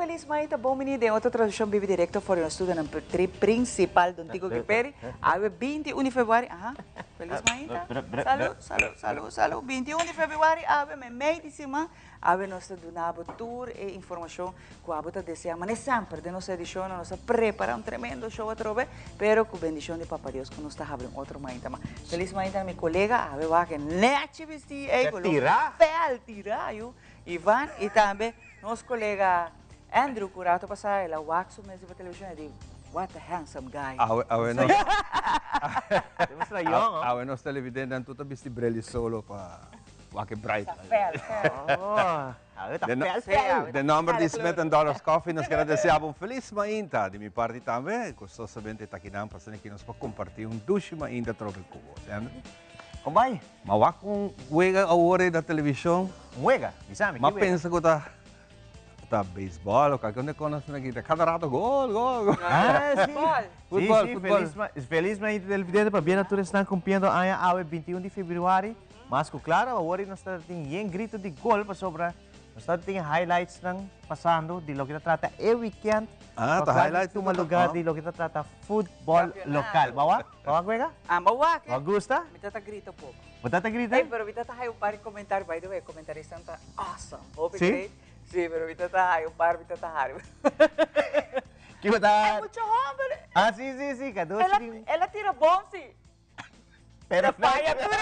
feliz maita, bom menino. Em outra tradução, vive direto fora no estúdio, no trip principal do Antigo Kiperi. Ave 21 de fevereiro. Feliz maita. Salud. 21 de fevereiro, ave me medicima. Ave nossa donava tour e informação que a bota deseja. Mas sempre de nossa edição, nós prepara um tremendo show a trove, pero com bendição de Papa Deus que nos está abrindo outro maita. Feliz maita, meu colega, ave vai que nete vestir, fel tiraio. Ivan e também nosso colega Andrew Curato passar ela waxo mesmo para televisão e digo, what a handsome guy. Awe nos televidente dan tuta bisti breli solo pa wake bright. De number di Smith and Dollars Coffee nos agradecemos feliz mainta de mi parte também, gostosamente takinam pasane que nos pa compartir douche mainta trobe cubo, Andrew. Kumbay, Mawak kung wega awore da televisão, muega, isami, mas pensa ko ta baseball, o kaganda ko na nakita, cada rato gol. Ah, sí. Fútbol. Feliz maite del video para bien todos están cumpliendo año ave 21 de fevereiro, mas que claro, ahora nós está tem grito de gol para sobra. Nós está tem highlights nang pasando de lo que trata e weekend. Tá highlights tu lugar de lo que trata futebol local. Bawa? Bawa kuega? Mawak. Gusta? Mitata grito pouco. Botata grita? Hey, pero mitata hay un par de comentarios, by the way, comentarista está awesome. Hope ¿Sí? great. Sí, pero mitata hay un par, mitata hay. Que bota? Mucho hombre. Ah, sí, cada Ela tira bom, sim. Pero Falla tudo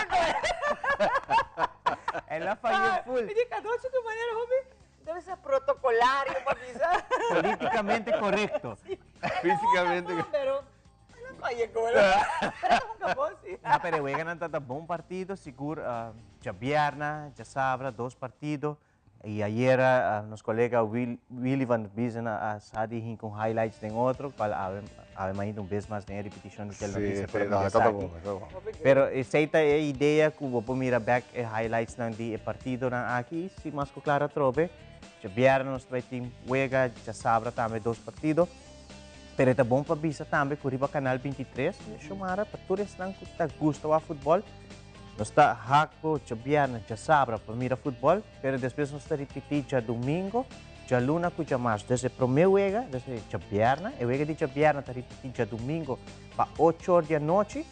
ela fallou full. Me diga, doce de maneira, Rubi. Deve ser protocolário para avisar. Políticamente correcto. Fisicamente. Pero ela falla com ela. Pero nunca bom, sim. Ah, pero juega nada bom partido, seguro. Já vierna, já sabra, 2 partidos. E ayer nos colega Willy van Biesen sadi com highlights de outro, para mais vez mais na repetição do que ele disse. Tá bom. Pero aceita a ideia que vou mirar back highlights ng di partido na aqui, si mas ko clara trobe. Já vierna nos vai team juega, já sabra também 2 partidos. Pero é bom para bisa também que riba canal 23, chamara para todos nang que gusto a futebol. Nós está hakpo, já vierna, já sabra para mirar futebol, pero depois nós está repetir já domingo, já luna com já mais. Desde primeiro juega, desde já vierna, e juega de já vierna está repetir já domingo para 8 horas da noite,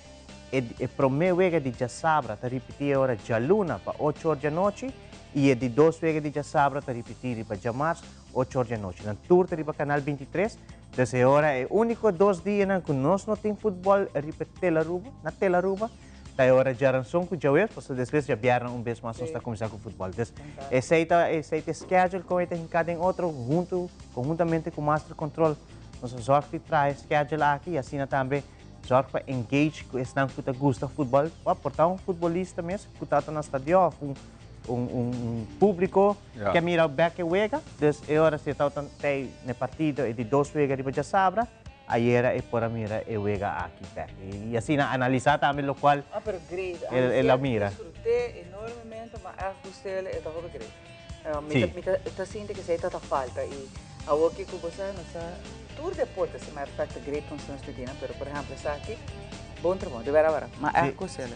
e primeiro juega de já sabra está repetir agora já luna para 8 horas da noite, e de 2 juega de já sabra está repetir para já mais 8 horas da noite. Na tour está para canal 23, desde agora é o único 2 dias que nós não tem futebol, repetir na tela ruba. Daí agora já ranção com o Jauer, porque depois já vieram vez mais nós está começar com o futebol. Então, aceita schedule como é em cada outro conjuntamente com o Master Control. Nós zorg que traz schedule aqui e assim também zorg para engage com esse que gosta de futebol. Portanto, futebolista mesmo, que está no estádio, público que mira o back e juega. Então, agora se está no partido de 2 juega de já sabra. Ayer é para mirar e juega aqui back. E assim analisar também o qual pero great. ela mira. Disfrutei enormemente, mas a gostei é da hobby great. Está sinto que se está falta e a o que você nessa tour deporte se mais facto great funções pedina, pero por exemplo essa aqui bom trabalho, de vera, mas é gostei.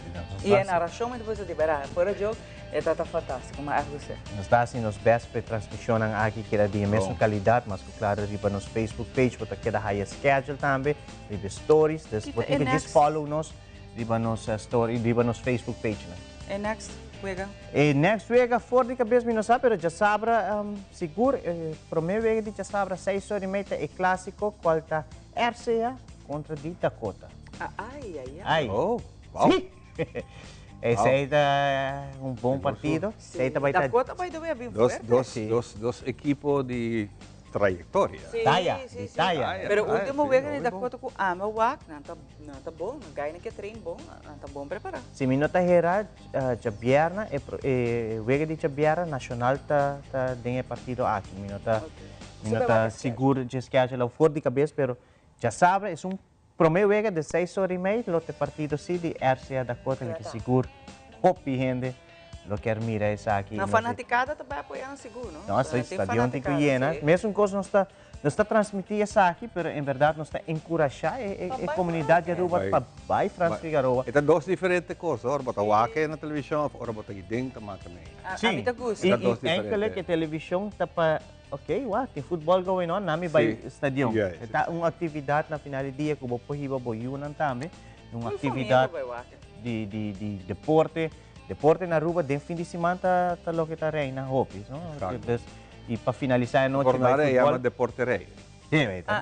E a narração depois de vera, fora jogo está fantástico, mas é gostei. Nós está assim nos best para transmissão aqui que era de mesma qualidade, mas claro riba nos Facebook page, porque queda high schedule também, riba stories, depois que just follow nos riba nos story, riba nos Facebook page, né? E next juega? E next juega fora de cabeça não sabe, pero já sabra seguro, primeiro juega de já sabra 6 horas e meia é clássico, qual está RCA contra de Dakota. Ai. Oh, wow. Sí. Esse aí é bom partido. Dakota vai doer bem forte. Dos equipos de trayectoria. Talla. Pero o último juego de Dakota com Amawak, não tá bom, não ganha que treino bom, não tá bom preparado. Se minuta hera Jabiarna e juega de Jabiarna nacional tá tem partido aqui. Minuta seguro de schedule fora de cabeça, pero já sabe, é primeiro juega de 6 horas e meia, outro partido sim de RCA Dakota, que seguro, hopi gente, lo que mira isso aqui. Na fanaticada também apoiando seguro, não? Nossa, o estádio tem que llenar. Mesmo coisa não está transmitindo isso aqui, mas em verdade não está encorajar a comunidade de Aruba para vai Franz Figueroa. Então, duas diferentes coisas. Ora, bota o aqui na televisão, ora, bota aqui dentro também. Sim, e enquanto que a televisão está para ok, tem futebol going on, nami by stadium. Yes. Ita uma atividade na final do dia, kubo po hiba bo yunan também, uma Foi atividade família, vai, Waka. de deporte. Deporte na Aruba, den fim de semana tá lo que tá reina hopis, no? Claro. Dus, e para finalizar a noite Tornare by llama futebol. deporterei.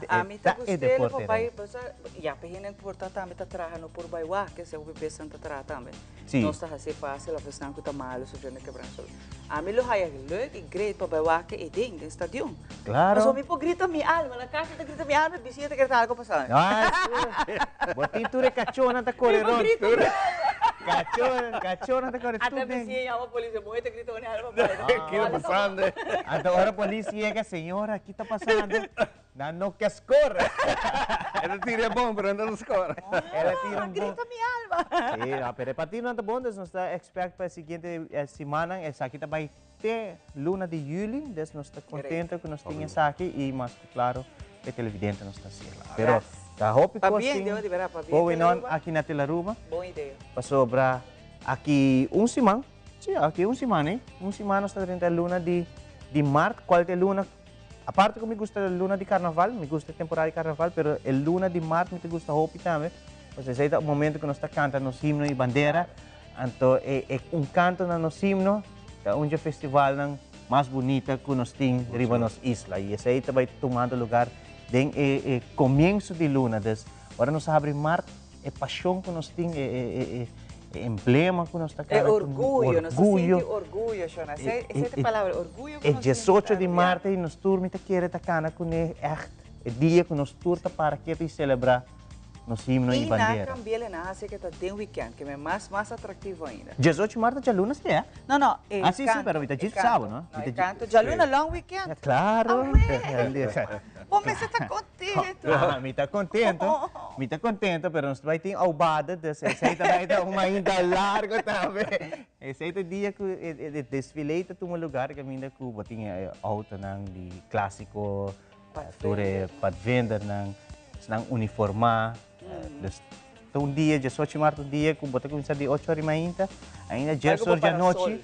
A mim tá gostei, deporte. papai, já pehinen por tá também tá trajando por baiwa, que se o bebê santa tra também. Sim. Não está assim fácil, a versão que tá mal, o sujeito que branco. A mim lo haya leuk e great para baiwa que é ding, no stadium. Claro. Mas o me po grita mi alma, na casa tá grita mi alma, bisita que tá algo passando. Ah, sim. Botin tu re cachona tá correron. Cachona tá correron. Até bisita chama a polícia, muito grita mi alma, papai. ¿Qué está pasando? Até agora a polícia chega, senhora, aqui tá passando. Não quer score. Ela tira bom, pero não score. Ela tira um bom. Grita mi alma. Sí, pero para ti no está bom, nós está expect para a seguinte semana, essa aqui vai ter luna de julho, nós está contente que nós tínhamos aqui e mais claro, que televidente nós está assim. Pero tá hope Pa que bien, assim, deu de verá, pa bien. going on aqui na Telaruba, Boa ideia. para sobra aqui semana, sim, aqui semana, hein? Semana nós está tendo a luna de março, qual é a luna. Aparte que me gusta a luna de carnaval, me gusta a temporada de carnaval, pero a luna de março me gusta hopi também. Pues ese es el momento que nos está cantando los himnos y bandera. Entonces, es un canto en los himnos, es un festival más bonito que nos tiene arriba en las islas. Y ese está tomando lugar en el comienzo de luna. Entonces, ahora nos abre mar, es pasión que nos tiene, emblema que nos está cantando. Orgullo, nos siente orgullo, Shona. Essa palavra, orgullo que es nos 18 de marzo y nos turma te quiere te cana con el día que nos turta para que te celebrar nos himnos y bandera. E na Cambiele, na Ásia, que está de weekend, que é mais atrativo ainda. 18 de marzo ya lunes, ¿sí? Não, não. Ah, sí, sí, pero ahorita es sábado, ¿no? Não, canto. Já luna long weekend. Claro. Bom, mas você está contento. Me está contento, pero nos vai ter aubada, esse aí vai dar uma ainda largo também. Esse aí é o dia que o desfile está em um lugar que ainda que tinha auto de clássico, para vender, ng uniforma. Um dia, 18 de março, um dia, que bota começar de 8h30, ainda 10h da noite.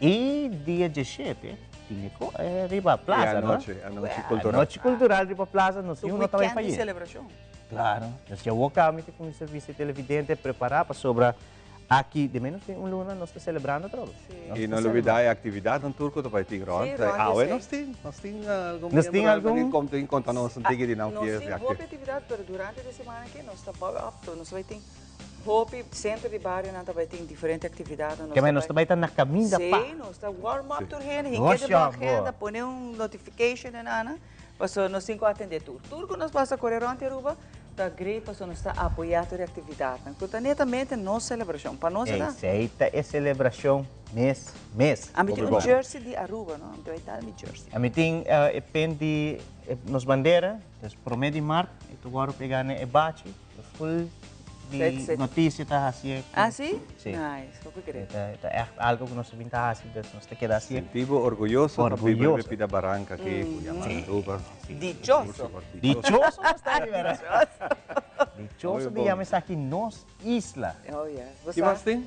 E dia 17, tinha que ir a plaza, não? A noite cultural. A noite cultural, ir a plaza, não sei, não também faz. Celebração. Claro, nós já vou cá, que começa a visita televidente, preparar para sobre aqui, de menos de luna, nós estamos celebrando tudo. E não olvidar a atividade no turco também tem grande. Nós temos algum como tem conta nós antiga de não que é aqui. Atividade, mas durante a semana aqui nós estamos apto, nós vai ter hope centro de bairro, nós vai ter diferentes atividades. Que mas nós também está na caminho da pá. Sim, nós está warm up tur hen, hinge de agenda, põe notification na passou nós cinco atender turco nós passa correr ontem Aruba. Da gripe, nós está apoiando a atividade. Então, netamente, não celebração. Para nós, esta é celebração mês. A mim tem um jersey de Aruba, não? Então, é meu jersey. A mim tem depende nos bandeiras, prometo de março, eu agora pegar o bate, full de notícia tá assim. Ah, sim? Sim. Nice, vou querer. É algo que nós vimos tá assim, nós te queda assim. Sentivo orgulhoso de viver Pida Barranca aqui, Aruba. Dichoso. Dichoso nós está aí, verdade? Dichoso de irmos aqui nos isla. Oh, yeah. Que mais tem?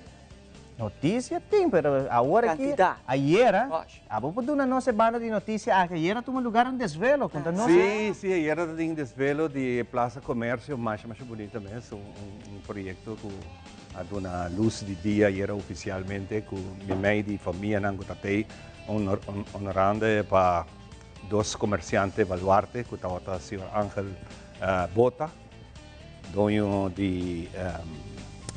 Notícia tem, pero agora que ayer, abo por uma nossa banda de notícia, ayer tu lugar um desvelo, conta nós. Sim, ayer tem desvelo de Plaza Comércio, mais bonita mesmo, um projeto que a uma luz de dia ayer oficialmente com minha mãe de família não gostei, honorando para dois comerciantes Baluarte, que estava o senhor Ángel Bota, dono de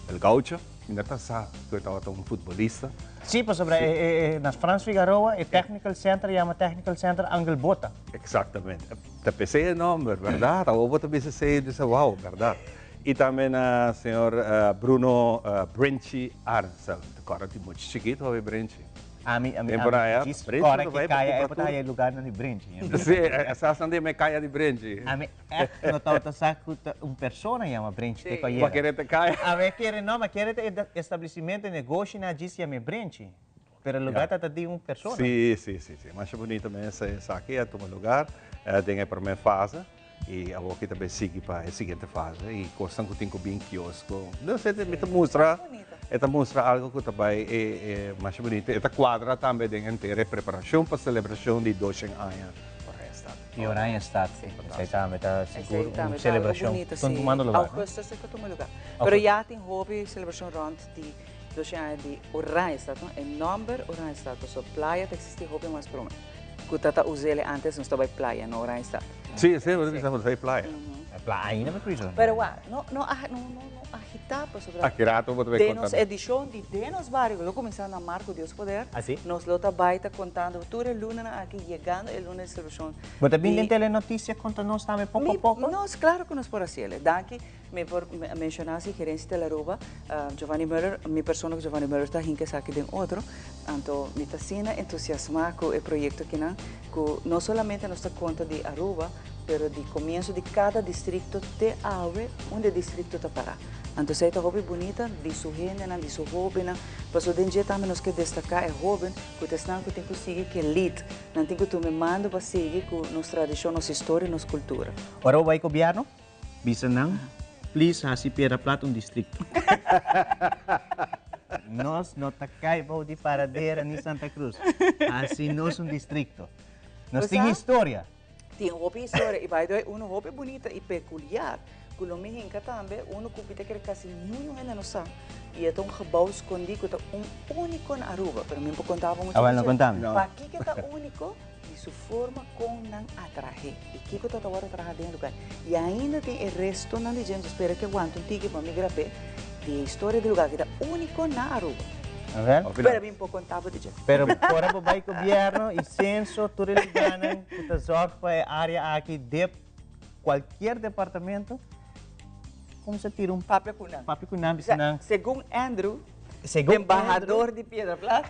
El Gaucho. Ainda está que eu estava um futebolista. Sim, para sobre nas Franz Figueroa, o Technical Center chama Technical Center Angel Bota. Exatamente. Te pensei o nome, verdade? A outra vez eu disse, uau, verdade. E também o senhor Bruno Brinchi Arnsel. Agora tem muito chiquito, o Brinchi. A mim, diz agora que caia é para ir lugar no Brinchi. Sim, essa são de me caia de Brinchi. A mim, não está saco persona chama Brinchi te caia. Para querer te caia. A mim quer não, mas quer estabelecimento de negócio na diz chama Brinchi. Pero o lugar está de persona. Sim. Mais bonito mesmo essa aqui é o lugar. Tem a primeira fase. E a kita também sigue para a seguinte fase. E gostam que tem bem quiosco. Não sei, me mostra algo que também é mais bonito. Esta quadra também tem inteira preparação para a celebração de 200 anos. E Oranje staat. Zij samen met de Essa seguro aí een tá celebração. bonita, Estão sim. tomando lugar. Augusto é que toma lugar. Pero já tem hobby celebração rond de 200 anos de Oranje staat, não? É number Oranje staat. So playa te existe hobby mais para mim. Que tata usele antes não estava playa no Oranje staat. Sim, sim, nós estamos aí playa. Ainda met prison. Pero não agitar para sobre. Aqui rato vou te De contar. nos edição de nos barrios, lo começaram a Marco Deus Poder. Assim? Nos lota baita contando toda a luna aqui chegando a luna de celebração. Mas também tem telenotícia conta nós também pouco a pouco. Nós, claro que nós por assim. Daqui, me por mencionasse gerência de Laruba, Giovanni Müller, minha pessoa Giovanni Müller está aqui aqui de outro. Então, me está sendo entusiasmado com o projeto que não somente nos dá conta de Aruba, pero de começo de cada distrito te abre onde distrito está para. Então, essa é uma hobby bonita, de sua gente, de sua hobby. Mas o dia também nós queremos destacar é hobby, que o não tem que seguir que é lead, não tem que tu me manda para seguir com nossa tradição, nossa história, nossa cultura. Ora o gobyerno, bisa nang, please hasi Piedra Plata distrito. Nós não takay ba de Paradera ni Santa Cruz. Assim nós distrito. Nós tem história. Tem história e vai doer uma hobby bonita e peculiar. Que o Mexica também, que quer quase nenhum ainda não sabe. E é um gebouw escondido, que é único na Aruba. Pero me contava muito. Não contamos. Para aqui que está único, de sua forma com não atrair. E que está agora atrair dentro do lugar. E ainda tem o resto, não de gente espera que aguente um tique para me gravar. De história do lugar que está único na Aruba. Pero me contava de gente. Pero fora o gobyerno e censo, tudo liganan, que está zorg para a área aqui de qualquer departamento. Como se tira Papi Kunam. Papi Kunam, bisanang. Segundo Andrew, Segundo embaixador de Piedra Plata.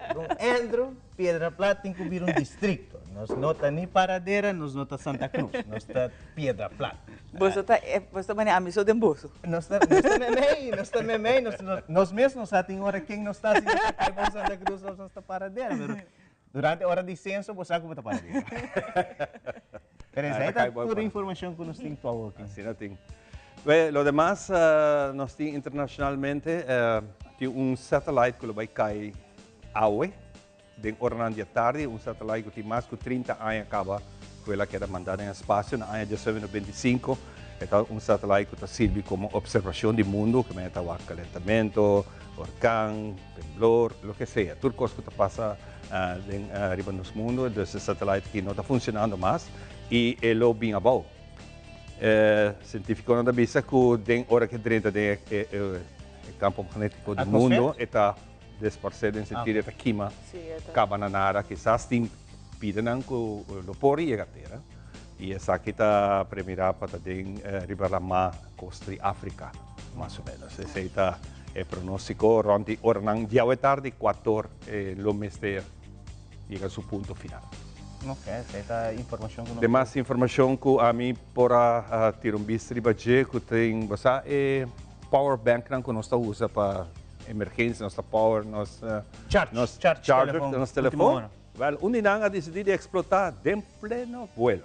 Segundo Andrew, Piedra Plata tem que vir distrito. Nós nota ni Paradera, nós nota Santa Cruz, nós está Piedra Plata. Você está bem amigo de bolso. Nós está memei, nós mesmos já tem hora quem nós está assim, nós Santa Cruz, nós está Paradera, pero durante a hora de censo, você sabe como está Paradera. Pero essa é toda a informação que nós temos para aqui. Assim não tem. Lo demás, nós temos internacionalmente tem satélite que vai cair aue, de Orlândia tarde, satélite que tem mais de 30 anos acaba, que ela quer mandar em espaço, na ano de 1995, é satélite que serve como observação do mundo, que meta o calentamento, orcão, temblor, o que seja, tudo coisa que passa arriba no mundo, desse satélite que não está funcionando mais, e ele é bem abaixo. Científico não avisa que tem hora que dentro do campo magnético do mundo está dispersado em sentido da queima acaba na nada que quizás tem pidem que o pori chega a terra e essa aqui está primeira para tem ribalama costa de África mais ou menos esse está é pronóstico ronde ornan dia e tarde 4 lo mestre chega ao seu ponto final. Ok, essa informação que nós Demais informação que a mim para ter bistri budget que tem basta é power bank que nós está usa para emergência, nossa power, nossa charger, nosso telefone. Well, a decidido explotar em pleno vuelo.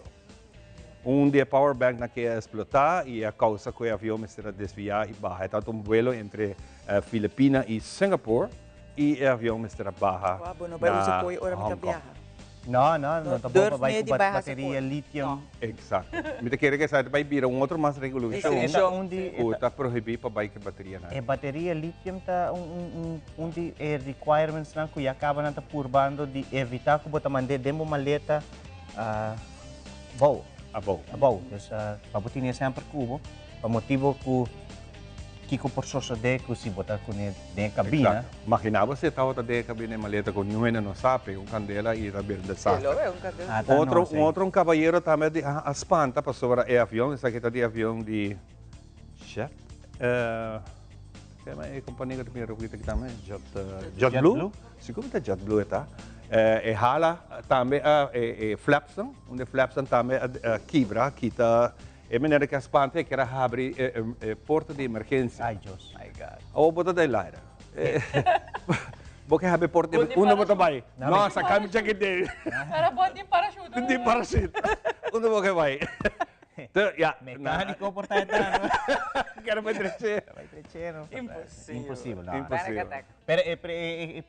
Dia power bank na que explotar e a causa que o avião será desviar e barra. Então vuelo entre Filipinas e Singapura e o avião será barra. Não vai usar coi hora me viajar. Não, tá bom para bateria lithium. Exato. Me quer que saia vai vir outro mais regulação. Está proibido para bike bateria na. É bateria lithium tá onde é requirements na que acaba na purbando de evitar que bota mande demo maleta voo. Voo. Então para botar sempre cubo, para motivo que por sosso de que se botar com de cabina. Imaginava se estava de cabina maleta com nenhuma não sabe, candela e a beira desastre. Outro cavalheiro também de espanta para sobre o avião, essa aqui tá de avião de Jet. Que é a companhia que tem aqui também, JetBlue. Se como tá JetBlue tá. E hala também Flapson, onde Flapson também quebra, quita é maneira que as pantas que era abrir porta de emergência. Ai, Deus. My God. Ou botar daí lá. Porque abre porta de botar vai. Nossa, cai-me jacket dele. Era bom de parachute. De parachute. Vai. Mecánico por tayo tayo. Quero pa diretso. Impossível. Não. Impossível. Pero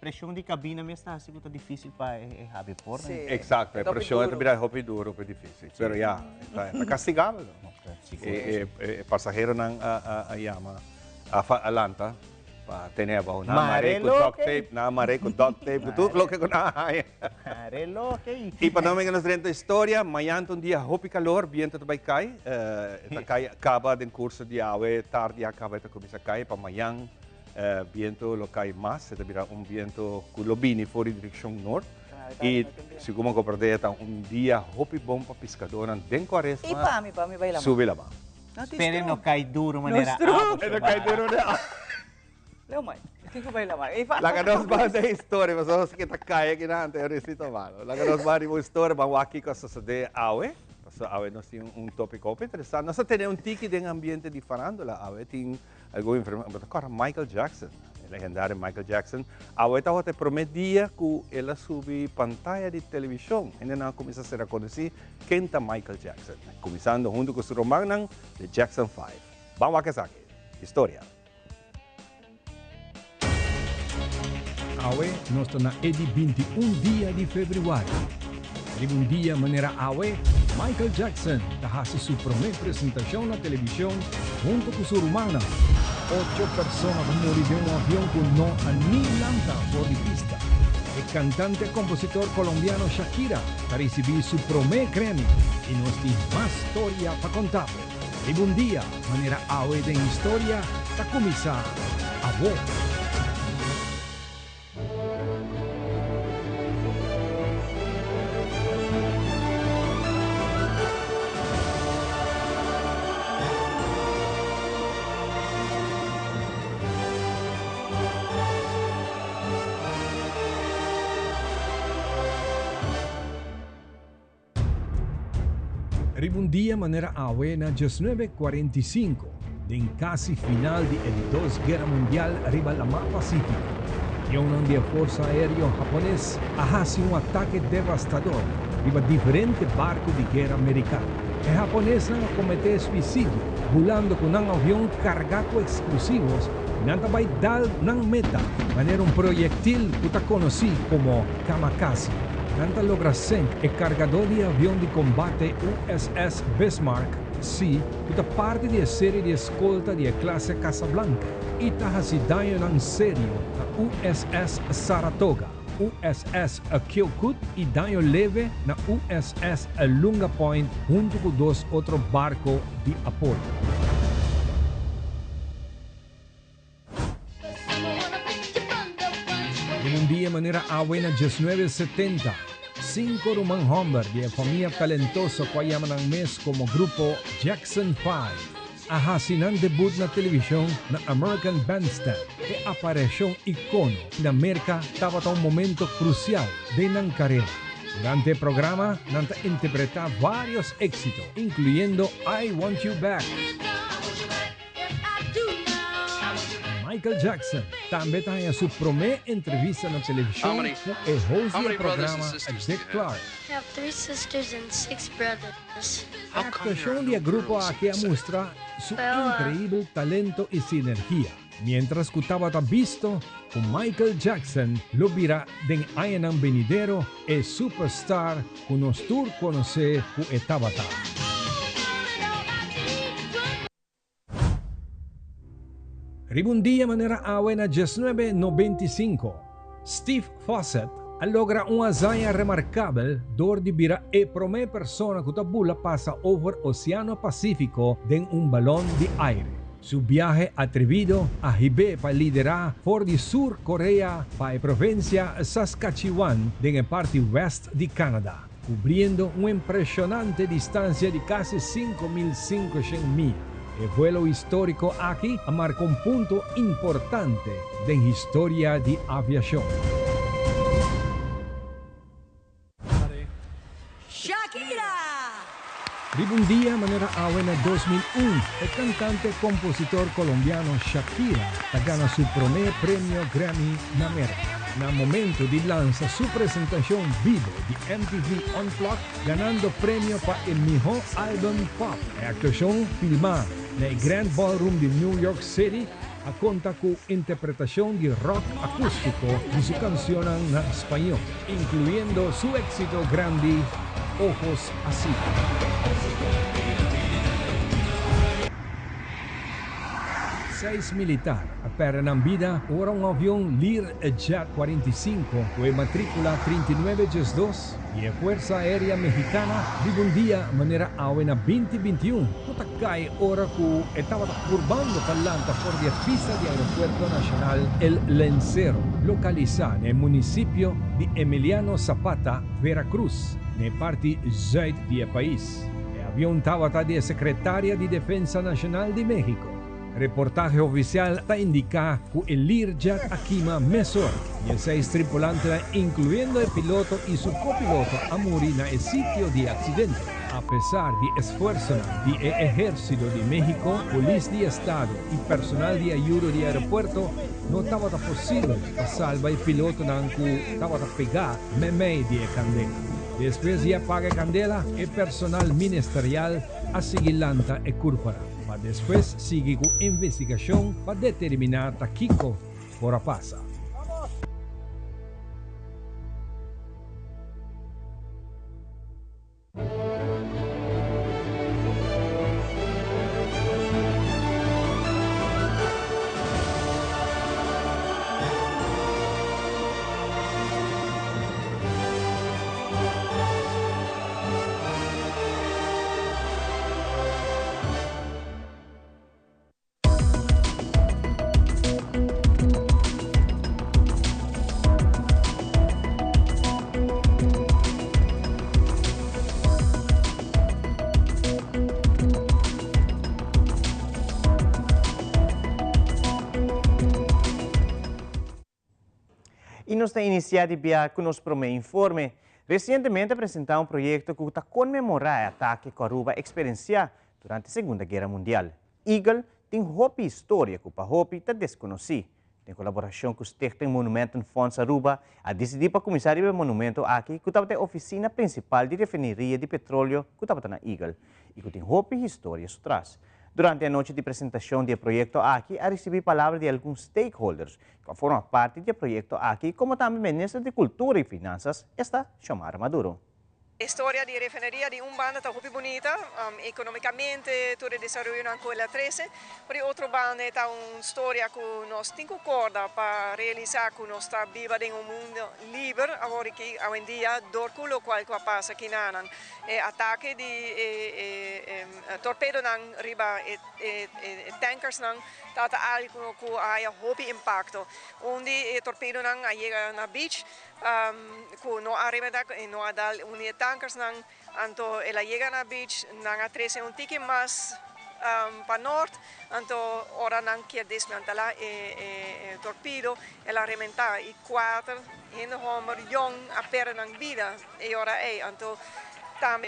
pressão de cabina mesmo está assim, difícil para habi por. Sí. Exacto, a Topi pressão é duro. também hopi duro, hopi difícil. Pero está castigável. Passageiro ng Yama, Alanta, teneva na amarrei com duct tape, na amarrei com duct tape, tudo lo que com ai. Reloque. E para nós que nos renta história, amanhã um dia hopi calor, viento também cai, acaba den curso de awe, tarde acaba esta começa a cair, para amanhã viento lo cai mais, se virá viento culobini fora direção norte. E segundo eu perdi, dia hopi bom para pescador, den quaresma. E para mim vai lá. Sube lá. Espere no cai duro maneira. Não cai duro na. Leo, mãe. Tingko ba yung lamang? Laga nos ba da história, mas vamos kita kaya kinante resito malo. Laga nos ba mo história, mawaki ko sa de awe. So awe nos tem tópico interessante. Nós temos tiki de ambiente de farándula, awe tem algo informação, agora Michael Jackson, legendário Michael Jackson. Awe tahu te prometia que ela subi pantalla de televisão. Ainda não começa a ser conhecido quem tá Michael Jackson. Começando junto com o romano de Jackson 5. Vamos a que história. Awe nosto na edi 21 dia de februário. Ribong dia manera awe, Michael Jackson tahasi su primeira apresentação na televisão junto com sua rumana. 8 personas moriram em avião com no anilanta por de pista. El cantante e compositor colombiano Shakira para recibir su primer Grammy e nos tem mais história para contar. Ribong dia manera awe de história ta começar a voz. Ribong dia manera awe na 1945, din casi final di el-2 Guerra Mundial riba la Mar Pacífico. Yung ng dia Forza Aéreo Japonês ahasi um ataque devastador riba diferente barco de guerra americano. E japonês nang comete suicídio, bulando com ng avião cargado explosivos nantabay dal ng meta, manera un proyectil puta conocido como kamikaze. Nanta lograsen e cargador de avião de combate USS Bismarck C, puta parte de série de escolta de classe Casablanca. Ita hasidayo ng serio na USS Saratoga, USS Keokuk e daño leve na USS Lunga Point junto com 2 outros barcos de apoio. En un día manera awe na 1970, 5 rumang Humber de familia talentoso que llaman ang mes como grupo Jackson 5. Ahasinan debut na televisión na American Bandstand e apareció icono na América tava un momento crucial de ng carrera. Durante el programa, nanta interpreta varios éxitos, incluyendo I Want You Back. Michael Jackson também tem sua primeira entrevista na televisão com o host do programa, Dick Clark. I have 3 sisters and 6 brothers. A actuação do grupo aqui mostra seu incrível talento e sinergia. Mientras que estava visto com Michael Jackson, lo virá den ayanang venidero e superstar que nos tour conhecer com Tabata. Ribong dia manera awe na 1995, Steve Fossett logra uma hazaña remarcável door de vira e primeira persona que tabula pasa over Oceano Pacífico en un balón de aire. Su viaje atrevido a Hibe para liderar por de Sur Corea para la provincia Saskatchewan en el parte west de Canadá, cubriendo una impresionante distancia de casi 5.500 millas. El vuelo histórico aquí marca un punto importante de la historia de aviación. Shakira! Ribong dia manera awe na 2001, el cantante e compositor colombiano Shakira gana su primer premio Grammy en América. na momento de lanza su presentación vivo de MTV Unplugged, ganando premio para el mejor álbum pop. La actuación filmada en el Grand Ballroom de New York City a conta con interpretación de rock acústico de su canción en español, incluyendo su éxito grande Ojos Así. 6 militar perderam vida ora um avião Learjet 45 com matrícula 3912 e a Força Aérea Mexicana dia maneira awe na 2021 kutakai ora ku estava curvando talanta por a pista de Aeropuerto Nacional El Lencero, localizada no município de Emiliano Zapata, Veracruz, na parte zuid do país. O avião estava da Secretaria de Defensa Nacional de México. Reportaje oficial está indica que el Learjet Akima Mesor y 6 tripulantes, incluyendo el piloto y su copiloto, han morido en el sitio de accidente. A pesar de esfuerzos del Ejército de México, Policía de Estado y personal de ayuda de aeropuerto, no estaba posible salvar el piloto que estaba pegado en medio de candela. Después de apagar candela, el personal ministerial asigilanta e curvará. Después sigue con investigación para determinar a Kiko por pasa. E nos da iniciativa que nos promete informe, recentemente apresentado um projeto que está comemorar o ataque que Aruba experienciou durante a Segunda Guerra Mundial. Eagle tem uma história que o Hopi está desconhecido. Em colaboração com o Stichting Monumento em Fonds Aruba, a decidir para começar o monumento aqui, que estava a oficina principal de refineria de petróleo que estava na Eagle, e que tem uma história atrás. Durante a noite de apresentação do projeto aqui, a receber palavras de alguns stakeholders que formam parte do projeto aqui, como também o ministro de Cultura e Finanças, está Xiomara Maduro. La storia di refineria di Umbanda è molto bonita, economicamente tutto il desarrollo in quella 13, per altro banda è una storia che noi stiamo corda per realizzare che noi stiamo vivendo in un mondo libero, ora che oggi dia door quello che passa qui nanan e attacchi di torpedo nan riba e tankers nan tata algo che ha hobby impacto. Undi torpedo nan llega na beach que no arriba e no dal unie tankers nan anto ela llega na beach nan a 13 un tiki más pa nord anto ora nan que desmantela e torpedo ela rementa e 4 in de homer jong a per nan vida e ora anto tam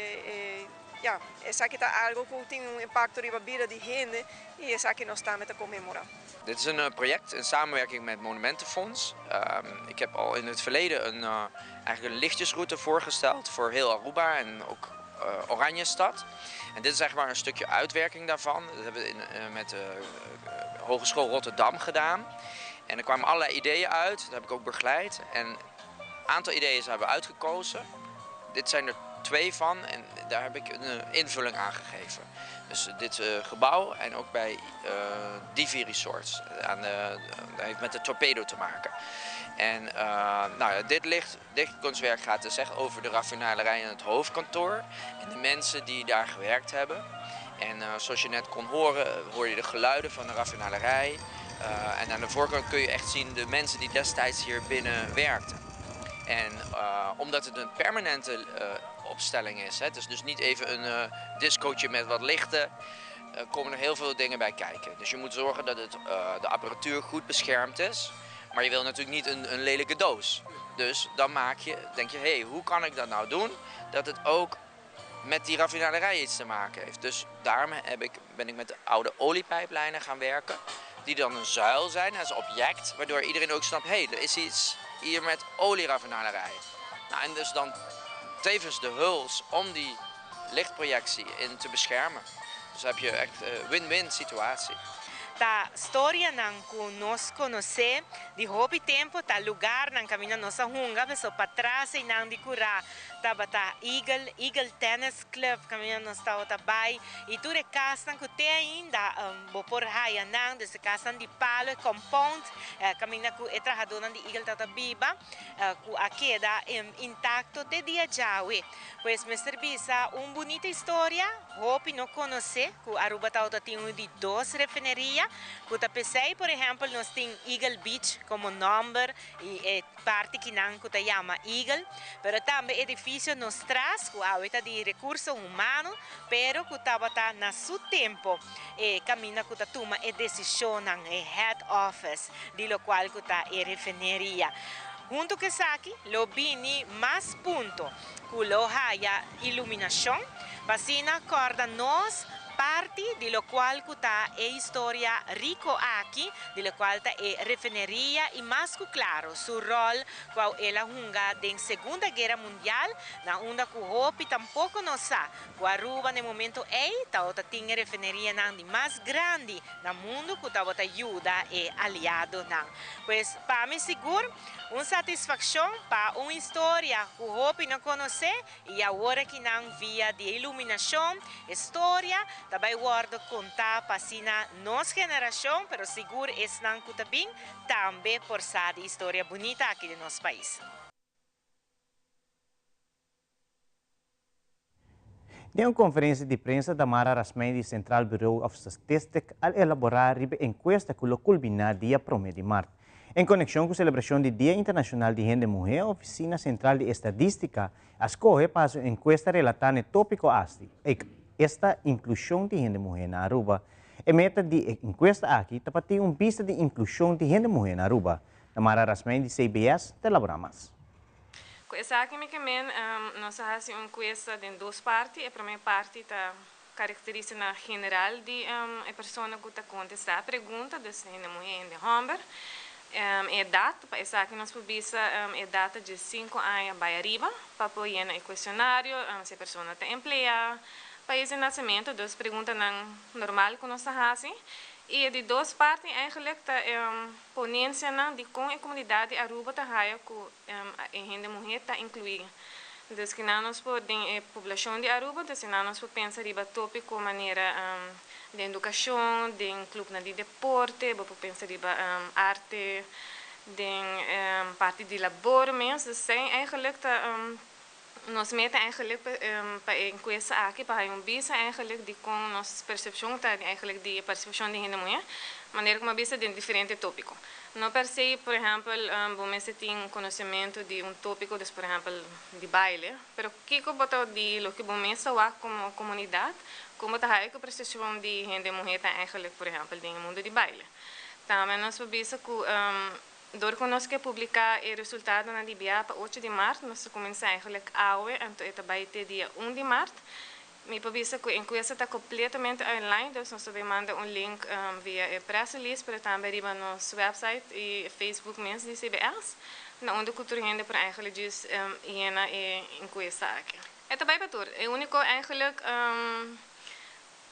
ja, esa que está algo que tem impacto op de vida die gente en esa que nos staan met te commemoreren. Dit is een project in samenwerking met Monumentenfonds. Ik heb al in het verleden eigenlijk een lichtjesroute voorgesteld voor heel Aruba en ook Oranjestad. En dit is eigenlijk maar een stukje uitwerking daarvan. Dat hebben we met de Hogeschool Rotterdam gedaan. En er kwamen allerlei ideeën uit, dat heb ik ook begeleid. En een aantal ideeën hebben we uitgekozen. Dit zijn er 2 van en daar heb ik een invulling aan gegeven. Dus dit gebouw en ook bij Divi Resorts. Dat heeft met de torpedo te maken. En dit kunstwerk gaat dus echt over de raffinaderij en het hoofdkantoor. En de mensen die daar gewerkt hebben. En zoals je net kon horen, hoor je de geluiden van de raffinaderij. En aan de voorkant kun je echt zien de mensen die destijds hier binnen werkten. En omdat het een permanente opstelling is, het is dus niet even een discootje met wat lichten, komen er heel veel dingen bij kijken. Dus je moet zorgen dat de apparatuur goed beschermd is, maar je wil natuurlijk niet een lelijke doos. Dus dan denk je, hey, hoe kan ik dat nou doen dat het ook met die raffinaderij iets te maken heeft. Dus daarom ben ik met de oude oliepijplijnen gaan werken, die dan een zuil zijn als object, waardoor iedereen ook snapt, hey, er is hier met olieraffinaderijen. Nou, en dus dan tevens de huls om die lichtprojectie in te beschermen. Dus dan heb je echt win-win situatie. Ta storia nang nos conhecer de hobby tempo ta lugar nang camina nossa hunga beso patrás e nang di cura ta bata Eagle Tennis Club camina nos ta ota bai e tu recas nang kute ainda bo por haya nang de se casan di palo e compound camina ku etra hadona di Eagle ta biba ku a queda intacto de dia jawe pues me servisa bonita história hobby no conhecer ku Aruba ta ota tinha de 2 refineria. Kuta pensei, por exemplo, nós temos Eagle Beach como nome e parte que não kuta chama Eagle, pero também edifício nos traz com a de recurso humano, pero kuta bata na seu tempo e camina kuta toma e decisão e head office, de lo qual kuta e refineria. Junto que aqui, lo bini mais ponto, que lo haya iluminação, vacina corda nós parte de lo cual cuta e historia rico aquí, de lo cual ta e refinería y más claro su rol cual ela hunga de Segunda Guerra Mundial na onda ku hopi tampoco no sa ku Aruba no momento ta ota tinha refinería nang di más grande na mundo ku ta ota ayuda e aliado nang. Pues para mí seguro satisfação para uma história que hopi não conhecer e agora que não via de iluminação, história também guardo contar para a nossa geração, pero seguro es não cuta bem também por ser história bonita aqui do nosso país. Em uma conferência de prensa da Mara Rasmei do Central Bureau of Statistics al elaborar a encuesta que lo culminar dia 1 de março. Em conexão com a celebração do Dia Internacional de Gente Mulher, a Oficina Central de Estadística escolhe para a encuesta relatada ao tópico esta inclusão de gente mulher na Aruba. A meta de encuesta aqui é para ter uma pista de inclusão de gente mulher na Aruba. Na Mara Rasmei de CBS, elabora mais. Essa aqui nós fazemos uma encuesta em 2 partes. A primeira parte está característica geral de a pessoa que está contestando a pergunta de gente mulher em Homber. É data, para essa aqui nós publicamos é data de 5 anos para arriba, para apoiar no questionário, se a pessoa está empregada, país de nascimento, 2 perguntas normal que nós fazemos. E de 2 partes, eigenlijk, a ponência de como a comunidade Aruba está a gente mulher está incluída. Então, que nós podemos, a população de Aruba, então, nós podemos pensar em tópico maneira de educação, de clube de deporte, podemos pensar em arte, de parte de labor mesmo. Zijn eigenlijk nós meten eigenlijk para enquesta aqui para visa eigenlijk de com nossa percepção tá eigenlijk de percepção de gente mulher, maneira como visa de diferente tópico. Não per se, por exemplo, você tem conhecimento de tópico, por exemplo, de baile, pero que botou de lo que você vê como comunidade, como tá aí que a percepção de gente mulher tá eigenlijk, por exemplo, no mundo de baile. Também nós visa que door que publicar o resultado na DBA para 8 de março, nós começamos eigenlijk hoje, então é bij dia 1 de março. Me pavisa que a encuesta está completamente online, então nós também manda link via press release, para também riba no nosso website e Facebook mesmo de CBS, na onde cultura gente para eigenlijk diz na encuesta aqui. É também para tudo, é único eigenlijk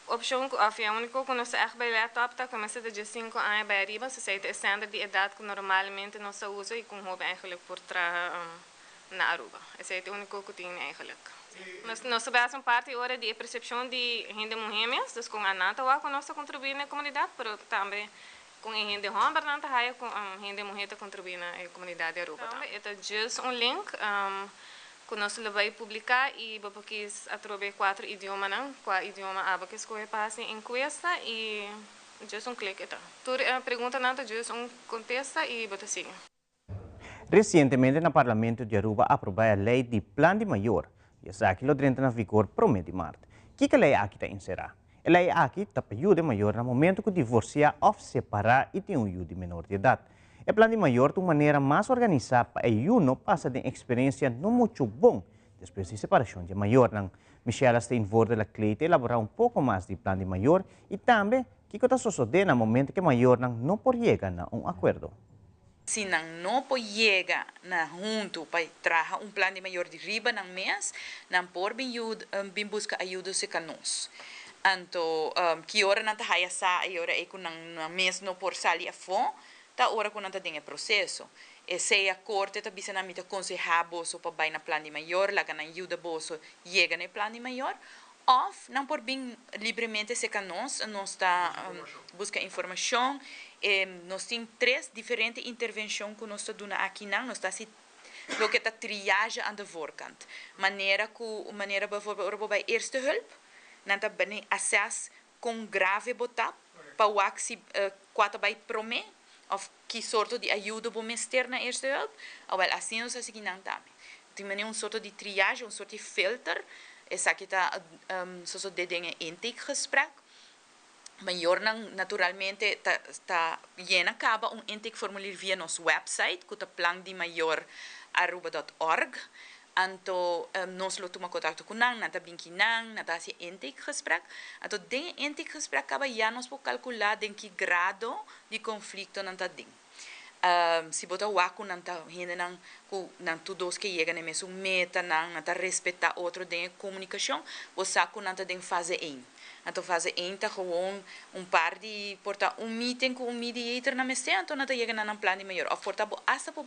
opção, of é único que nós echt bij laptop tá começa de 5 anos bij arriba, se é o standard de idade que normalmente nós usa e com hobby eigenlijk por trás na Aruba. Esse é o único que tem eigenlijk. Nós sabemos parte agora de percepção de gente mulher mesmo, então com a nata que nós contribuímos na comunidade, mas também com a gente homem, com a gente mulher que contribui na comunidade Aruba. É just link que nós vamos publicar e vamos através 4 idiomas, qual idioma aba que escolhe para a encuesta e just clique. Tu pergunta nada, just contesta e bota siga. Recentemente, no Parlamento de Aruba aprovou a lei de Plan de Maior, e essa aqui lo entra na vigor promete de março. O que a lei aqui está encerrar? A lei aqui está para ajuda maior no momento que divorciar ou separar e tem de menor de idade. O Plan de Maior de uma maneira mais organizada para o passa de experiência não muito bom depois de separação de maior. Michelle está em volta da Cleite elaborar pouco mais de Plan de Maior e também o que está sucedendo no momento que maior não pode chegar a acordo. Se não chega na junto para trazer plano de maior de riba na mês, não por bem busca ajuda se canos. Então, que hora não tá aí essa, e hora é que na mês não por sair a fome, tá hora que não tá tem processo. E se a corte tá bisa na mita aconselhar bolso para vai na plano de maior, lá que na ajuda bolso chega no plano de maior, ou não por bem livremente se canos, nós tá busca informação. Nós temos 3 diferentes intervenções que nós estamos dando aqui, nós estamos lo que está triagem aan de voorkant. Maneira bijvoorbeeld bij eerste hulp, nós estamos acesso com grave botap, para o axi quatro bij prome, of que sorte de ajuda para mester na eerste hulp, ou assim nós assim não também. Tem soort de triagem, soort de filter, essa aqui está so de dingen intake gesprek. Maior naturalmente está llena acaba intake formulier via nosso website, que é plangdemaior@aruba.org. Então, nós lo toma contato com nang, nata binkinang, nata si intake gesprek. Então, den intake gesprek acaba já nós por calcular den que grado de conflito nanta den. Se botar o aco nanta hende nang todos que chega na mesma meta nanta respeitar outro den comunicação, o saco nanta den fase 1. Então, fase 1 tá gewoon par de porta meeting com mediator na mesa, então nata chega na plano de maior. Ou porta hasta por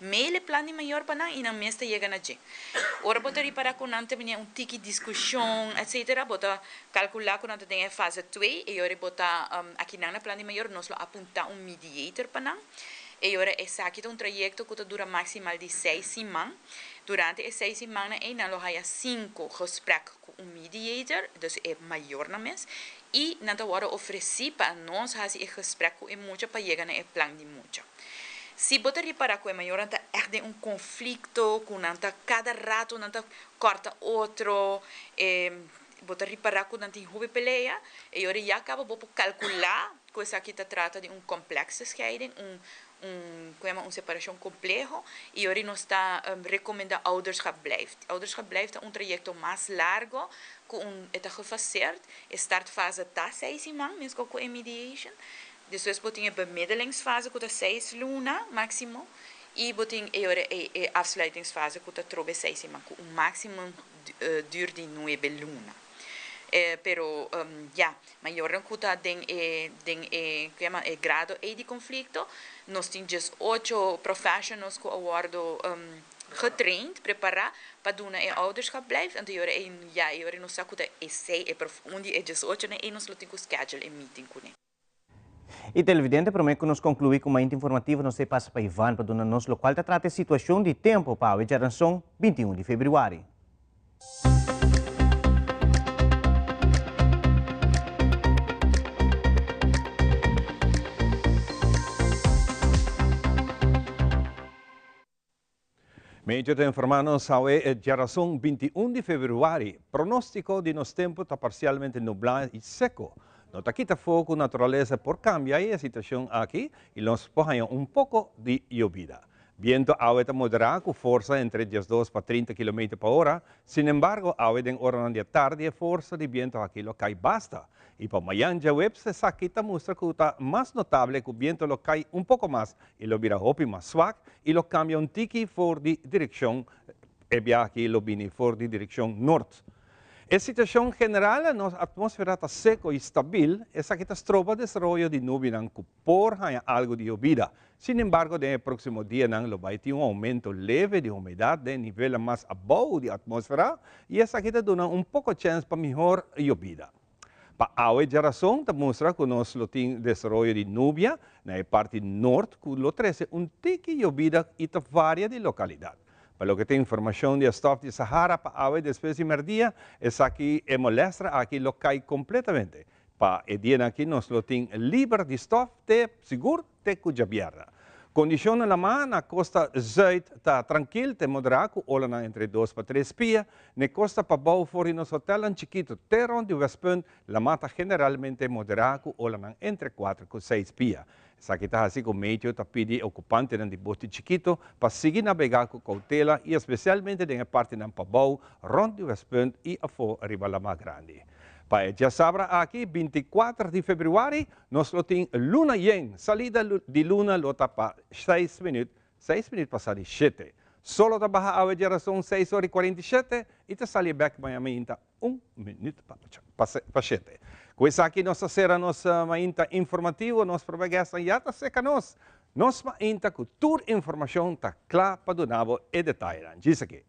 mail plano de maior para na e na mesa chega na je. Ora botar para com nanta vinha tiki discussão, etc. Botar calcular com nanta tem fase 2 e ora botar aqui na plano de maior nós lo apuntar mediator para na. E ora essa aqui é trajeto que dura maximal de 6 semanas. Durante as 6 semanas, nós temos 5 gesprekken com mediator, dus é maior na mês. E nós agora oferecer para nós fazer esse gesprek com muito para chegar no plano de muito. Se botar para com maior, nós é conflito, com cada rato nós corta outro, botar para com nós tem peleia, e agora já acaba por calcular que essa aqui trata de complexo scheiding, uma separação complexa e hoje nós está recomenda ouderschap blijft. Ouderschap blijft trajeto mais largo com eta gefaseerd. Start fase ta 6 maanden, mesmo com mediation. Depois botinha bemiddelingsfase com 6 luna máximo e botinha afsluitingsfase com trobe 6 maanden com máximo duur de 9 luna. Pero maior rancuta den grado de conflito, nós temos 8 profissionals que awardo getraind, preparar para doen ouderschap blijft. En de nós sacuda essay e profundi e 18 e nós lo temos schedule e meeting com ele. E televidente, prometo que nós concluímos com uma informativa, nós passa para Ivan para donar nos local que trata a situação de tempo para a geração 21 de fevereiro. Meio de informar-nos sobre a geração 21 de fevereiro. Pronóstico de nos tempo está parcialmente nublado e seco. Nota aqui está fogo, natureza por cambiar a situação aqui e nos põe pouco de llovida. Viento ahorita moderado com força entre 12 para 30 km por hora. Sin embargo, ahorita em hora da tarde, a força de viento aqui lo cai basta. E para amanhã, já web se saquita mostra que está mais notável que o viento lo cai pouco mais e lo vira hopi mais suave e lo cambia tiki for de direção, e via aqui lo vini for de direção norte. A situação general, a nossa atmosfera está seca e estável, essa aqui está tropa de desarrollo de nuvem que por algo de llovida. Sin embargo, no próximo dia vai ter aumento leve de umidade de nível mais abaixo da atmosfera e essa aqui está dando pouco chance para melhor llovida. Para a geração, mostra que nós temos desarrollo de nuvem na parte norte, que lo trece tiki llovida e varia de localidade. Para o que tem informação de stop de Sahara para a depois de merdia, essa aqui é molestra, aqui lo cai completamente. Para o dia aqui nós lo tem livre de stop, te seguro, te cujabiarda. Condição na mar, na costa zuid está tranquilo, te moderado, olha entre 2 para 3 pia. Na costa para baixo, fora nos hotel em chiquito, terrão de Westpunt, la mata generalmente moderado, olha entre 4 e 6 pia. Essa aqui está assim com meio, está pedindo ocupante de bote chiquito para seguir navegar com cautela e especialmente na parte de Pabau, rond de Westpunt e a fora arriba la mar grande. Já sabrá aqui, 24 de fevereiro, nós temos Luna Yen. Salida de Luna, lota para 6 minutos. 6 minutos passar de 7. Solo da barra a geração 6 horas e 47 e te sali back Miami inta 1 minuto para 7. Com isso aqui, nossa será nossa mainta informativa, nossa propaganda já está seca nós. Nossa mainta com toda informação está clara para o nabo e detalhe. Diz aqui.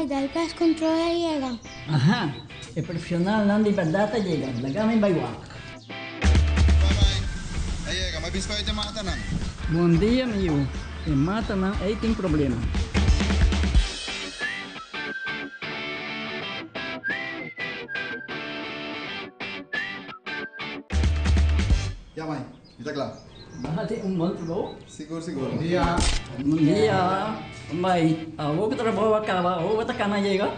Dahil pes control llega. Ajá, el profesional Nandi Perdata llega, la gama en Baywak. Bye-bye. Llega, may biscoy te mata nang. Bom dia, meu. E mata não, aí tem problema. Ya, mãe. Está claro. Bahati monte bom. Seguro, seguro. Bom dia. Bom dia. Mai, vou que trabalho acaba, vou botar cana chega.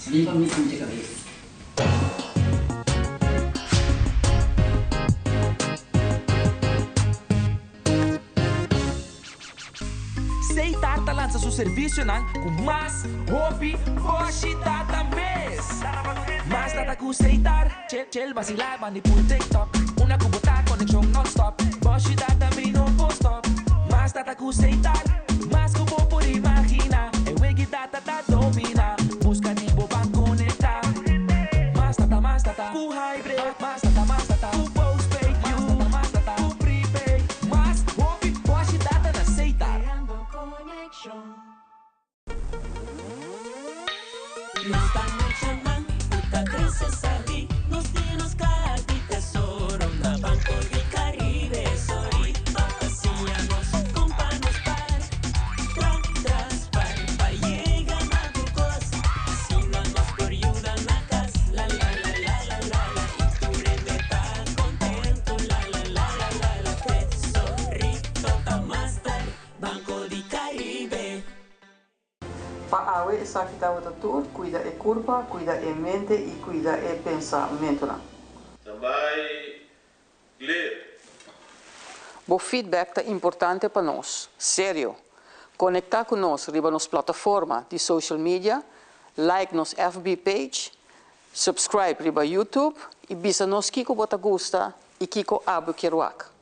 Limpa me sente cabeça. Seitar lança seu serviço com mais hobby, hoje data mês. Mais data com Seitar, chel vacilar, manipul TikTok. Una kubota conexão non-stop, hoje data me não vou stop. Mais data com Seitar. Mas como por imaginar, é o que data da domina. Busca de boa conectar. Mas data, com hybrid. Mas data, com postpaid. Mas data, com prepaid. Mas hobby, pode data na Seitar. Nos connection man, puta crece sabi. Nos dinos cara de tesouro na Banco de Caribe. Sorry, papaciamos, companos par. Tras, pa llega na tu cos. Asina nos por ayuda na casa. La. Y tu rende tan contento. La. Tesorito ta master. Banco de Caribe. Para awe esa que estava tour, cuida e curva, cuida e mente e cuida e pensamento. Também ler. O feedback é importante para nós, sério. Conectar com nós riba nos plataforma de social media, like nos FB page, subscribe riba YouTube e bisa nos kiko bota gusta e kiko abu kiruak.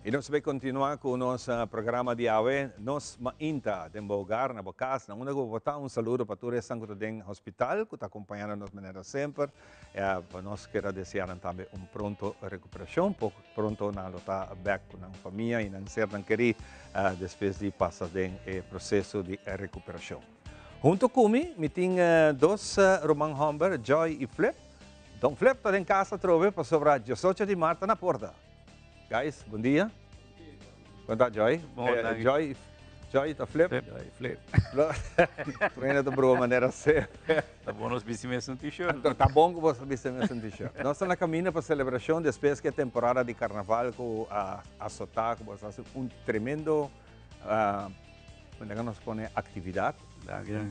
E nós vamos continuar com o nosso programa de AWE. Nós, mainta, de lugar, na casa, na vou botar saludo para todos os que estão no hospital, que estão acompanhando-nos de maneira sempre. Para nós quero desejar também pronto recuperação, pronto na luta back com a família e na ser querer depois de passar o processo de recuperação. Junto comigo, me tenho dois Roman Humber, Joy e Flip. Então, Flip está em casa, trove para sobrar 18 de março na porta. Guys, bom dia. Quanto Joy? Bom dia. Joy, tá Flip? Flip. Treina de boa maneira ser. Tá bom nós vestimos um t-shirt. Tá bom que você vestimos um t-shirt. Nós estamos na caminho para a celebração, depois que a temporada de carnaval com a Sotaco, você faz tremendo, quando nós põe atividade.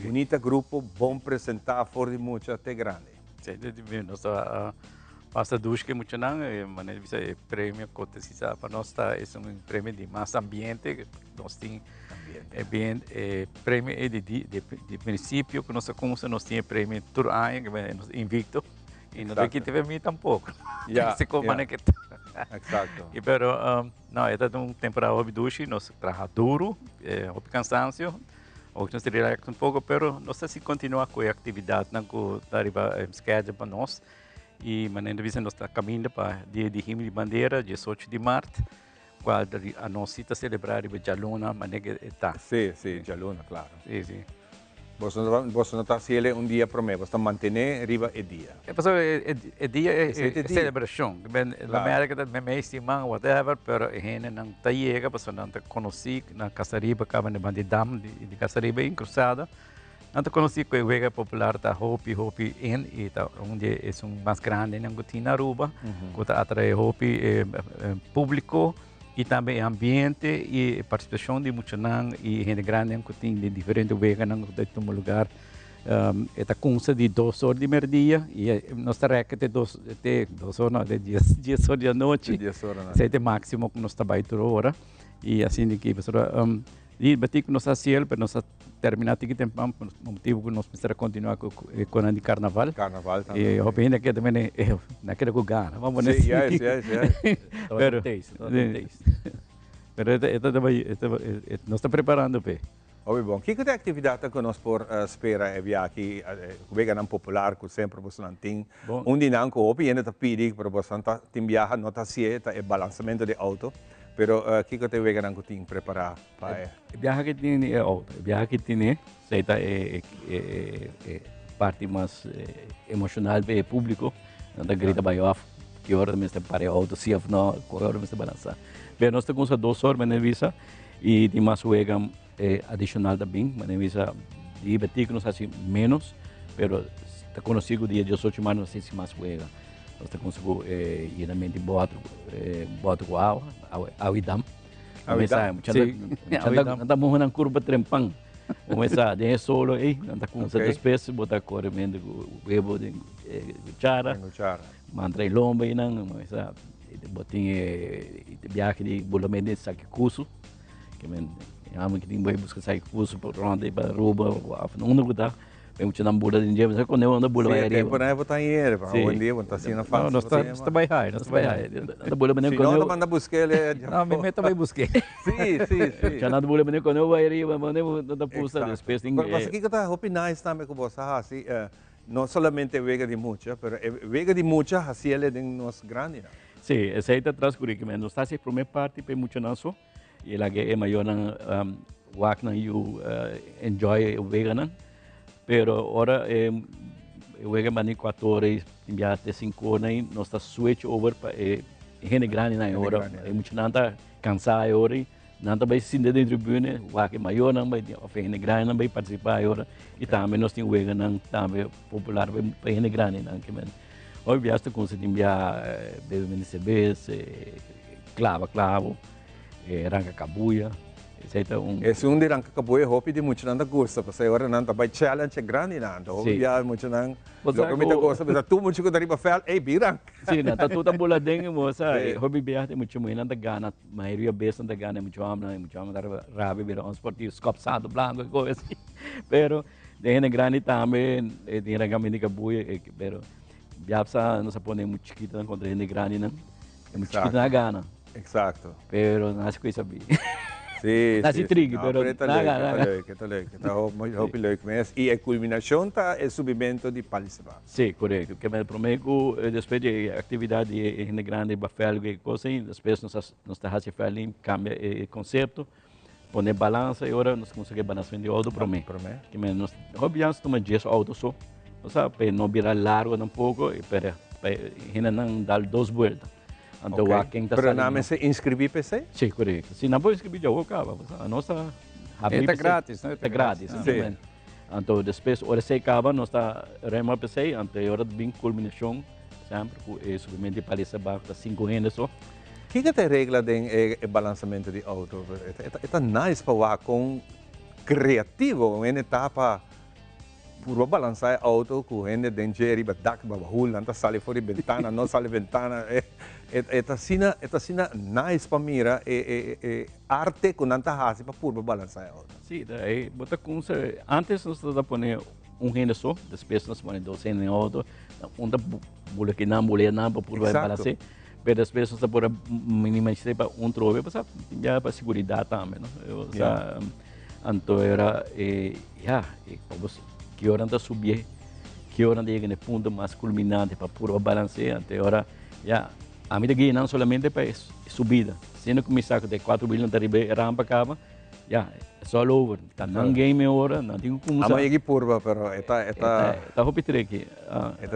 Bonita grupo, bom apresentar, fora de muito, até grande. Sim, nós passa duas que muito não, mas isso é prêmio que se para nós está é prêmio de mais ambiente, nós tem prêmio de princípio que nós começamos nós tem prêmio todo ano que é invicto e nós aqui tivemos tampouco. Se compara que Exato. E pero não é uma temporada obduche, nós trabalha duro, houve cansaço. Hoje nós relaxamos pouco, pero nós assim continua com a atividade não com arriba schedule para nós. E maneira visa nós está caminhando para dia de Himno de Bandeira, 18 de março, qual a nós está celebrar em Jaluna, maneira está. Sim, Jaluna, claro. Sim. Vos não está ciele um dia para mim, você está manter riba e dia. É dia Esse é dia. celebração. Na América da mês simang whatever, pero hene nang tayega paso nang conheci na Casariba kama ni bandidam de Casariba em cruzada. Nang conheci ko wega popular ta Hopi in e ta onde é mais grande nang gutina Aruba, kota atrai Hopi público e também ambiente e participação de muitos nang e gente grande que tem de diferentes wega nang de um lugar. Esta consta de 2 horas de merdia e nossa reca de 2 horas, não, de 10 horas da noite. 10 horas, né? Esse é o máximo que nós trabalhamos por hora. E assim de que, pessoal, e bati que nós hacíamos, mas nós terminamos aqui tempo, por motivo que nós precisamos continuar com o ano de carnaval. Carnaval também. E eu penso que também naquele que ganha, vamos nesse. Sim, Mas nós estamos preparando, pé. Oh, bom. Que atividade que nós por espera é aqui, vega não popular, que sempre você não tem. Onde não que o ainda está pedindo para você não tem viajar, não está cieta, é balançamento de auto. Pero que te vega não que tem preparar para viajar que tem é auto, viajar que tem seita é parte mais emocional é público, não está grita by off, que hora mesmo para auto, se não, que hora mesmo balançar. Mas nós temos 2 horas na visa e tem mais vega adicional também, mas visa de betir que nós assim menos, pero está conhecido dia 18 de março não sei se mais vega. Nós conseguimos geralmente boto com água e dam. Anda morrendo na curva trempang. Começar de solo aí, anda com essa espécie, botar correndo o huevo de cuchara, mantra lomba e não, mas botinha viagem de bolamento de saque curso, que amo que tem boi buscar saque curso para ronda para Aruba, não lugar. Tem muito nambuda de dia, mas quando eu ando bula aí. Tempo não é botar dinheiro, para um dia botar assim na face. Nós está bem high, nós está bem high. Anda bula bem quando eu manda buscar ele. Não, me meta bem buscar. Sim. Já nada bula bem quando eu vai aí, mas eu não puxa depois tem. Mas aqui que tá hopi nice também com você, assim, não somente vega de mucha, pero vega de mucha assim ele de nós grande. Sim, essa aí está transcurrindo, mas nós está se primeira parte para muito nosso e lá que é maior na walk na you enjoy vega na. Pero ora eu vega mani 4 horas, enviar até 5 horas, nós está switch over para gente grande na hora, muito nada cansar a hora, nada vai se dentro da tribuna, o que maior não vai, gente grande não vai participar a hora, e também nós temos vega não também popular para gente grande não que men. Hoje viaja com se enviar bebe menicebes, clavo, ranca cabuia. Esse de ranca cabuia hopi de muito nada gosta, porque agora não tá vai challenge grande nada, hopi já muito não. Logo me gosta, mas tu muito que dari para fel, birang. Sim, não tá tudo ambuladinho, moça. Hopi viaja muito muito não tá gana, maioria vez não tá gana muito dar rabi vira esportivo, escopado branco coisa assim. Pero de gente grande também, de ranca me cabuia, pero viaja não se põe muito chiquita contra gente grande não. É muito chiquita na gana. Exato. Pero não acho que sabe. Sim, trigo, pero está leuk. Mas e a culminação tá é subimento de Palisaba. Sim, correto. Que me prometo depois de atividade em grande bafel e coisa, depois nós está fazendo cambia o conceito, poner balança e agora nós conseguimos balança de auto para mim. Que me nós robiamos toma 10 autos só, sabe, não virar largo um pouco e para não dar 2 voltas. Então, pero nada se inscrever PC? Sim, correto. Se não pode inscrever, já vou acabar. A nossa é grátis, não é grátis. Sim. Então, depois, hora se acaba, nós está rema PC, então hora de culminação, sempre com o subimento de Palisaba, está 5 anos só. Que é a regra de balançamento de auto? É nice para com criativo, uma etapa puro balançar auto com gente dentro de badak babahul, não sai fora de ventana, não sai de ventana. Eta sina nice para mira arte com nanta hasi para puro balançar auto. Sim, daí bota com antes nós estava poner gente só, depois nós poner 2 gente em auto, onda bula que não mulher não para puro balançar. Mas depois nós por minimizar para trove, para já para segurança também, não? Então era que hora anda subir, que hora anda chega no ponto mais culminante para puro balancear, até hora a mim daqui não somente para subida, sendo que me saco de 4 bilhões de riba rampa acaba, Ya, it's all over. Tanang game ora, não tenho como Ama yagi purba, pero Tá hopi treki.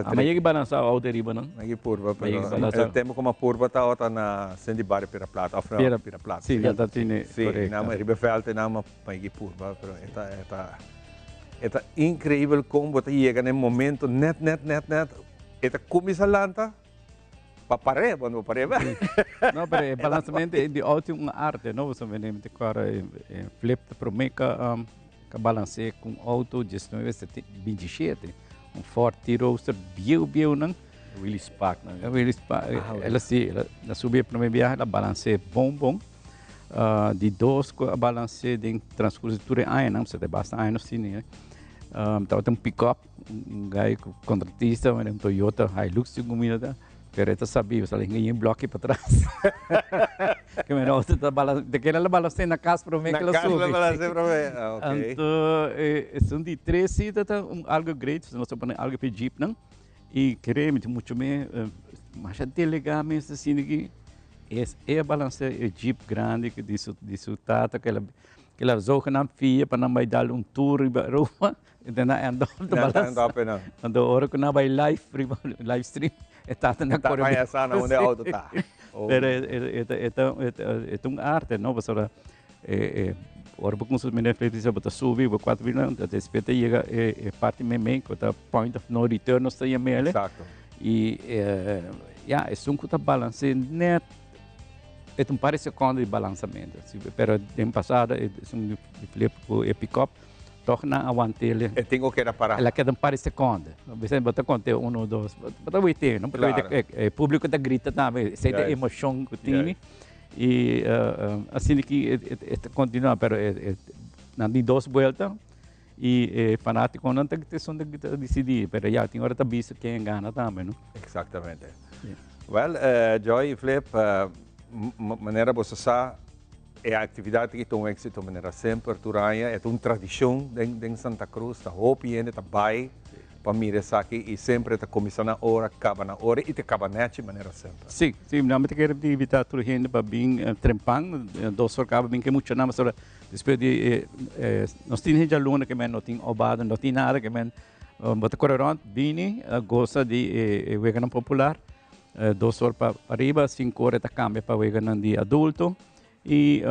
Ama yagi balança ao deriva não. Yagi purba, pero temo como purba tá outra na Sendibari pira plata, afra pira plata. Sim, já tá tine. Sim, nama ribefelte nama yagi purba, pero eta incrível como tá chega no momento net. Eta kumisalanta. Papare, quando pareva. No, pero el balanceamento é de ótima arte, não? Você vê, agora flip para mim que balanceia com auto 1927, Ford T-Roadster, bio não? Willis Park, não? Willis Park, ela sim, ela subiu para mim viagem, ela balanceia bom. De dois balanceia de transcurso de tudo ano, não? Você tem bastante anos sim, né? Então tem pick-up, gai contratista, um Toyota Hilux de comida. Pero esta sabia, só linha em bloco para trás. Que me não está balançando, daquela ela balanceia na casa para mim que ela sube. Na casa balanceia para mim, ok. Então, são de três sítios, algo grande, nós estamos algo para Jeep, não? E queremos muito mais, mas até legal mesmo assim que é balanceia Jeep grande que disso tata que ela zoga na filha para não vai dar tour e roupa, então não anda balança. Ando hora que não vai live stream. Está na cor de sana onde auto tá. Pero é um arte, não? Você ora com os meninos precisa botar subir, botar 4 bilhões, até espeta chega parte mesmo que tá point of no return não está mele. Exato. E é um que tá balance net. É parece quando de balançamento. Pero tempo passado é um flip com pick-up. Torna a wantele. E tenho que parar. Ela quer dar para segundo. Você bota conte 1 ou 2. Bota o IT, não? Porque o público está grita também. Sei da emoção que tem. E assim que continua, pero não tem 2 voltas. E fanático não tem que decidir. Pero já tem hora de visto quem ganha também, não? Exatamente. Well, Joy e Flip, maneira você sabe. É a atividade que tem um êxito de maneira sempre, é uma tradição em Santa Cruz, está hopi ainda está vai para mirar aqui e sempre está começando na hora, acaba na hora e acaba de maneira sempre. Sim, não me quero invitar toda a gente para vir trempang, 2 horas acaba bem que muito não, mas depois de nós temos já luna que não tem obado, não tem nada que bota correrão, vini, gosta de vegan popular, 2 horas para arriba, 5 horas está cambia para vegan de adulto. E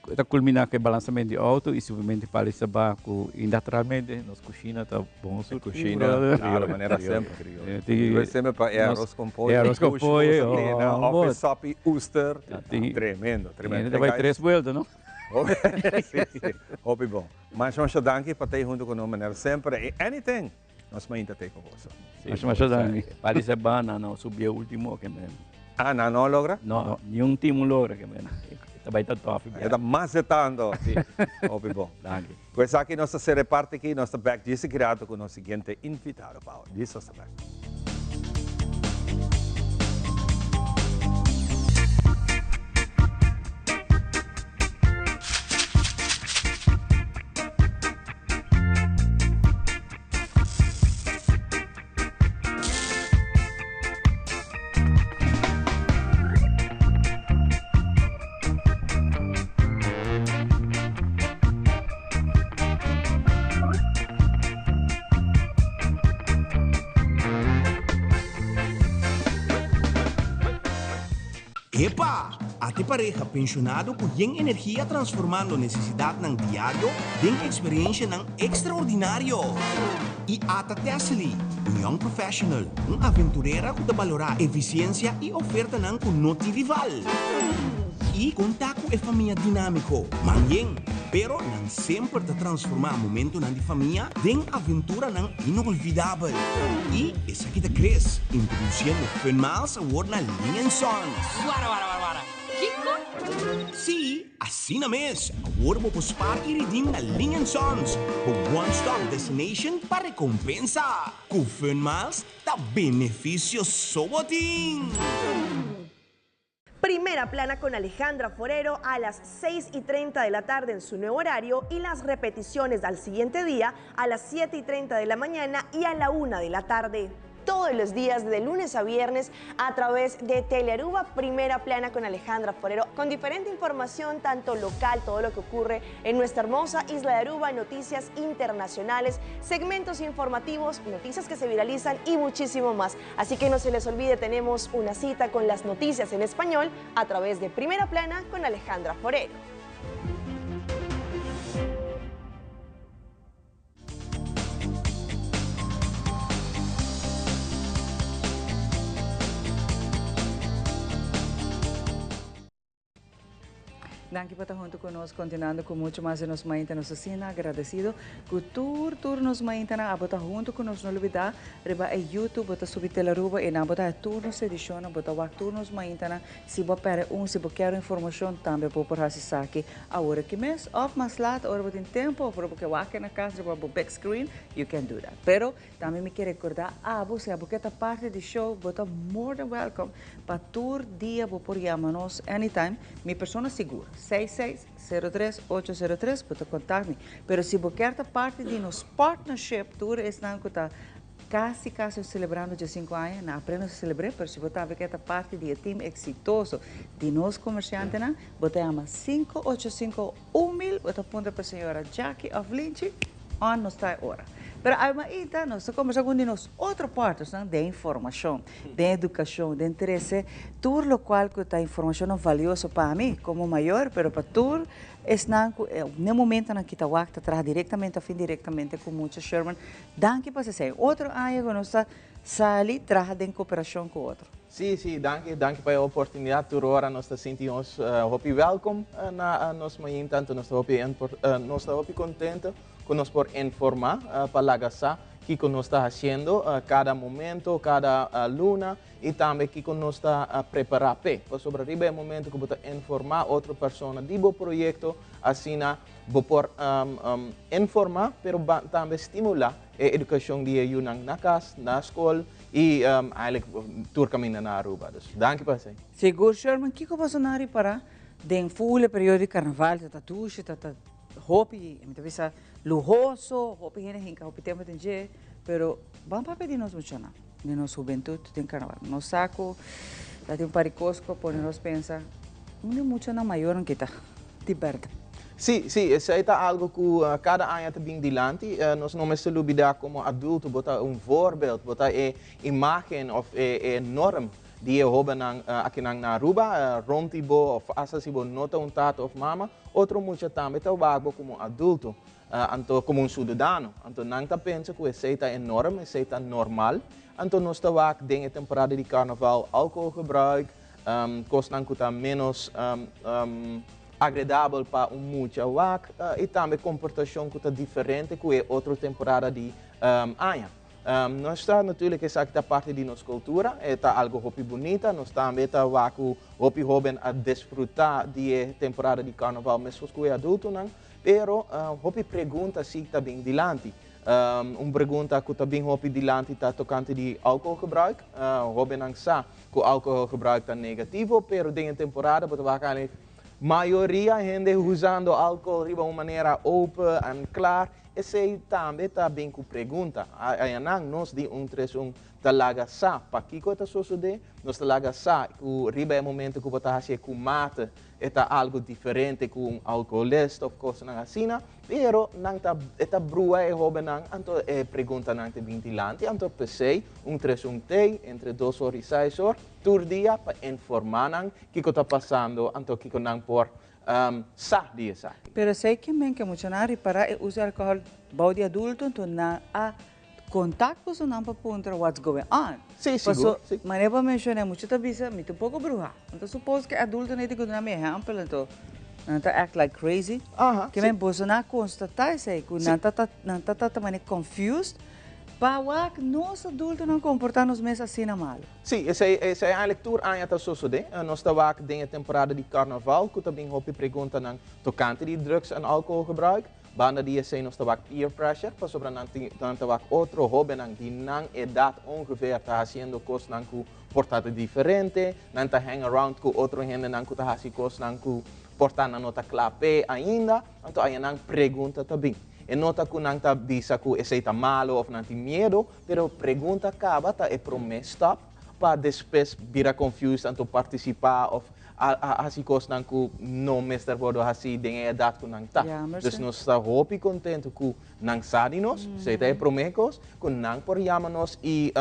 está culminar com o balançamento de auto e simplesmente para esse barco e naturalmente nossa cozinha está bom. Cozinha, de maneira sempre. Tem sempre para arroz com pollo. Arroz com pollo. Office sop e oyster. Tremendo. Ainda vai 3 voltas, não? Sim. Hopi bom. Mas nós danke para ter junto com nós maneira sempre. E anything, nós vamos ter com você. Mas danke. Para esse bana não subiu o último que mesmo. Ah, não logra? Não, nenhum time logra que mesmo. Vai estar top. Está macetando. Hopi bom. Danke. Pues aqui nossa série parte aqui, nossa back disse criado com o nosso seguinte invitado, Paulo. Diz nossa back. Epa! Ati pareja pensionado com energia transformando necessidade ng diário em experiência ng extraordinário. E Ata Tesli, young professional, aventureira que valora eficiência e oferta ng Notivival. E contato e família dinâmico, manheng, pero nang sempre te transformar momento ng di família em aventura ng inolvidável. E essa aqui da Chris, introduzindo Fun Miles Award na Linha Sons. Wara. Kiko? Sim, assim na mes. Award mo pospar e redeem na Linha Sons. O one-stop destination para recompensa. Com Fun Miles, da benefício soboting. Primera plana con Alejandra Forero a las 6:30 de la tarde en su nuevo horario y las repeticiones al siguiente día a las 7:30 de la mañana y a la 1 de la tarde. todos los días, de lunes a viernes, a través de Telearuba Primera Plana con Alejandra Forero, con diferente información, tanto local, todo lo que ocurre en nuestra hermosa isla de Aruba, noticias internacionales, segmentos informativos, noticias que se viralizan y muchísimo más. Así que no se les olvide, tenemos una cita con las noticias en español a través de Primera Plana con Alejandra Forero. Danke por estar junto conosco, continuando com muito mais de nos mainta nossa cena, agradecido que tur nos mainta na abota junto conosco, não olvidar, reba é YouTube, bota subir Telearuba e na bota turnos ediciona, bota wak turnos mainta na, se bo pere se bo quero informação também por rasi aqui a hora que mês, of mais laat, hora botin tempo, of porque wak na casa, reba bo back screen, you can do that. Pero também me quer recordar, se a boqueta parte do show, bota more than welcome, para tur dia, bo por chama-nos anytime, mi persona segura. 6603-803 para contar-me. Pero se você quer parte de nos partnership, tour está quase celebrando de 5 anos, não apenas celebrar, mas se você quer parte de time exitoso de nós comerciantes, você chama 585-1000, você ponta para a senhora Jackie of Lynch, onde nós está agora. Pero aí nós conversamos com nós outra parte, de informação, de educação, de interesse, tudo o qual que a informação é valiosa para mim como maior, pero para tudo no momento em que está wakta traz diretamente ou indiretamente com muitos Sherman, danke para você. Outro ano que nós sali traz de cooperação com outro. Sim, danke pela oportunidade. Toda hora nós sentimos welcome na nossa manhã, tanto nós estamos contentes que nos por informar para Lagasa que nos está fazendo cada momento, cada luna e também que nos está preparando para sobreviver o momento que você informar outra pessoa de bom projeto, assim por informar, mas também estimular a educação de Yunang na casa, na escola e eigenlijk tour caminho na Aruba. Dus danke para você. Seguro, Sherman, que você não para de full período de carnaval, tatuagem, roupa, muitas vezes lujoso, roupa hinka, roupa tempo tem dia, pero vamos para pedir nos muito de nossa juventude tem carnaval. Nos saco, tem paricosco, por nós pensa, não muito na maior que está, de verdade. Sim, isso é algo que cada ano está bem dilante. Nós não se olvidar como adulto, botar voorbeeld, botar a imagem ou a norma die hebben aqui na Aruba, romtibo of asasibo nota tato of mama, outro muito também tá wago como adulto, como cidadão, então não tá pensa que isso é enorme, isso é normal, então nós tá wago dengue temporada de carnaval, alcoholgebruik, kost não tá menos agradável para muito wago e também comportação que tá diferente que outra temporada de ano. Nós está natuurlijk essa que parte de nossa cultura, é algo hopi bonita, nós também está waku hopi hoben a desfrutar de temporada de carnaval, mesmo que é adulto não, pero hopi pergunta se está bem dilante, pergunta que está bem hopi dilante está tocante de alcoholgebruik, hoben não sa que o alcoholgebruik está negativo, pero dentro temporada porque vai maioria gente usando álcool de uma maneira open e clara. Esse também está bem com pergunta. Aí nós de talaga sa para que está sucedendo, nós talaga sa que riba é momento que você está com mate, é algo diferente com alcoolista ou coisa assim, pero não está brua é hobby não, então é pergunta não tem ventilante, então pensei 3 T entre 2 horas e 6 horas, todo dia para informar não que está passando, então que não por sa dia sa. Pero sei que men que muito nari para usar alcohol body adulto, então na a contato com não para ponto what's going on. Sim, seguro. Mas eu mencionei muito tabisa, me um pouco bruxa. Então suposto que adulto não tem que dar me exemplo, então não tá act like crazy. Que men boso na constatar sei que não tá também confused. Para que nós adultos não comportamos mesmo assim na mal. Sim, essa é a leitura que está sucedendo. Nós estamos aqui na temporada de carnaval, que também houve pergunta na tocante de drugs e alcoholgebruik. Banda dia sei nós estamos peer pressure, para sobre não estamos outro hobby de não idade ongeveer está fazendo coisas não portado diferente, não está hang around com outro gente não está fazendo coisas não portando nota clape ainda. Então aí não pergunta também. E nota que nang ta bisa ku essa malo of nanti medo, pero pergunta acaba ta e promesso stop para depois vira confused anto participar of assim coisas nang ku no mester bodo assim dengan edad ku nang ta. Dus nós está hopi contento ku nang sadi nos, seita e promekos ku nang por nos e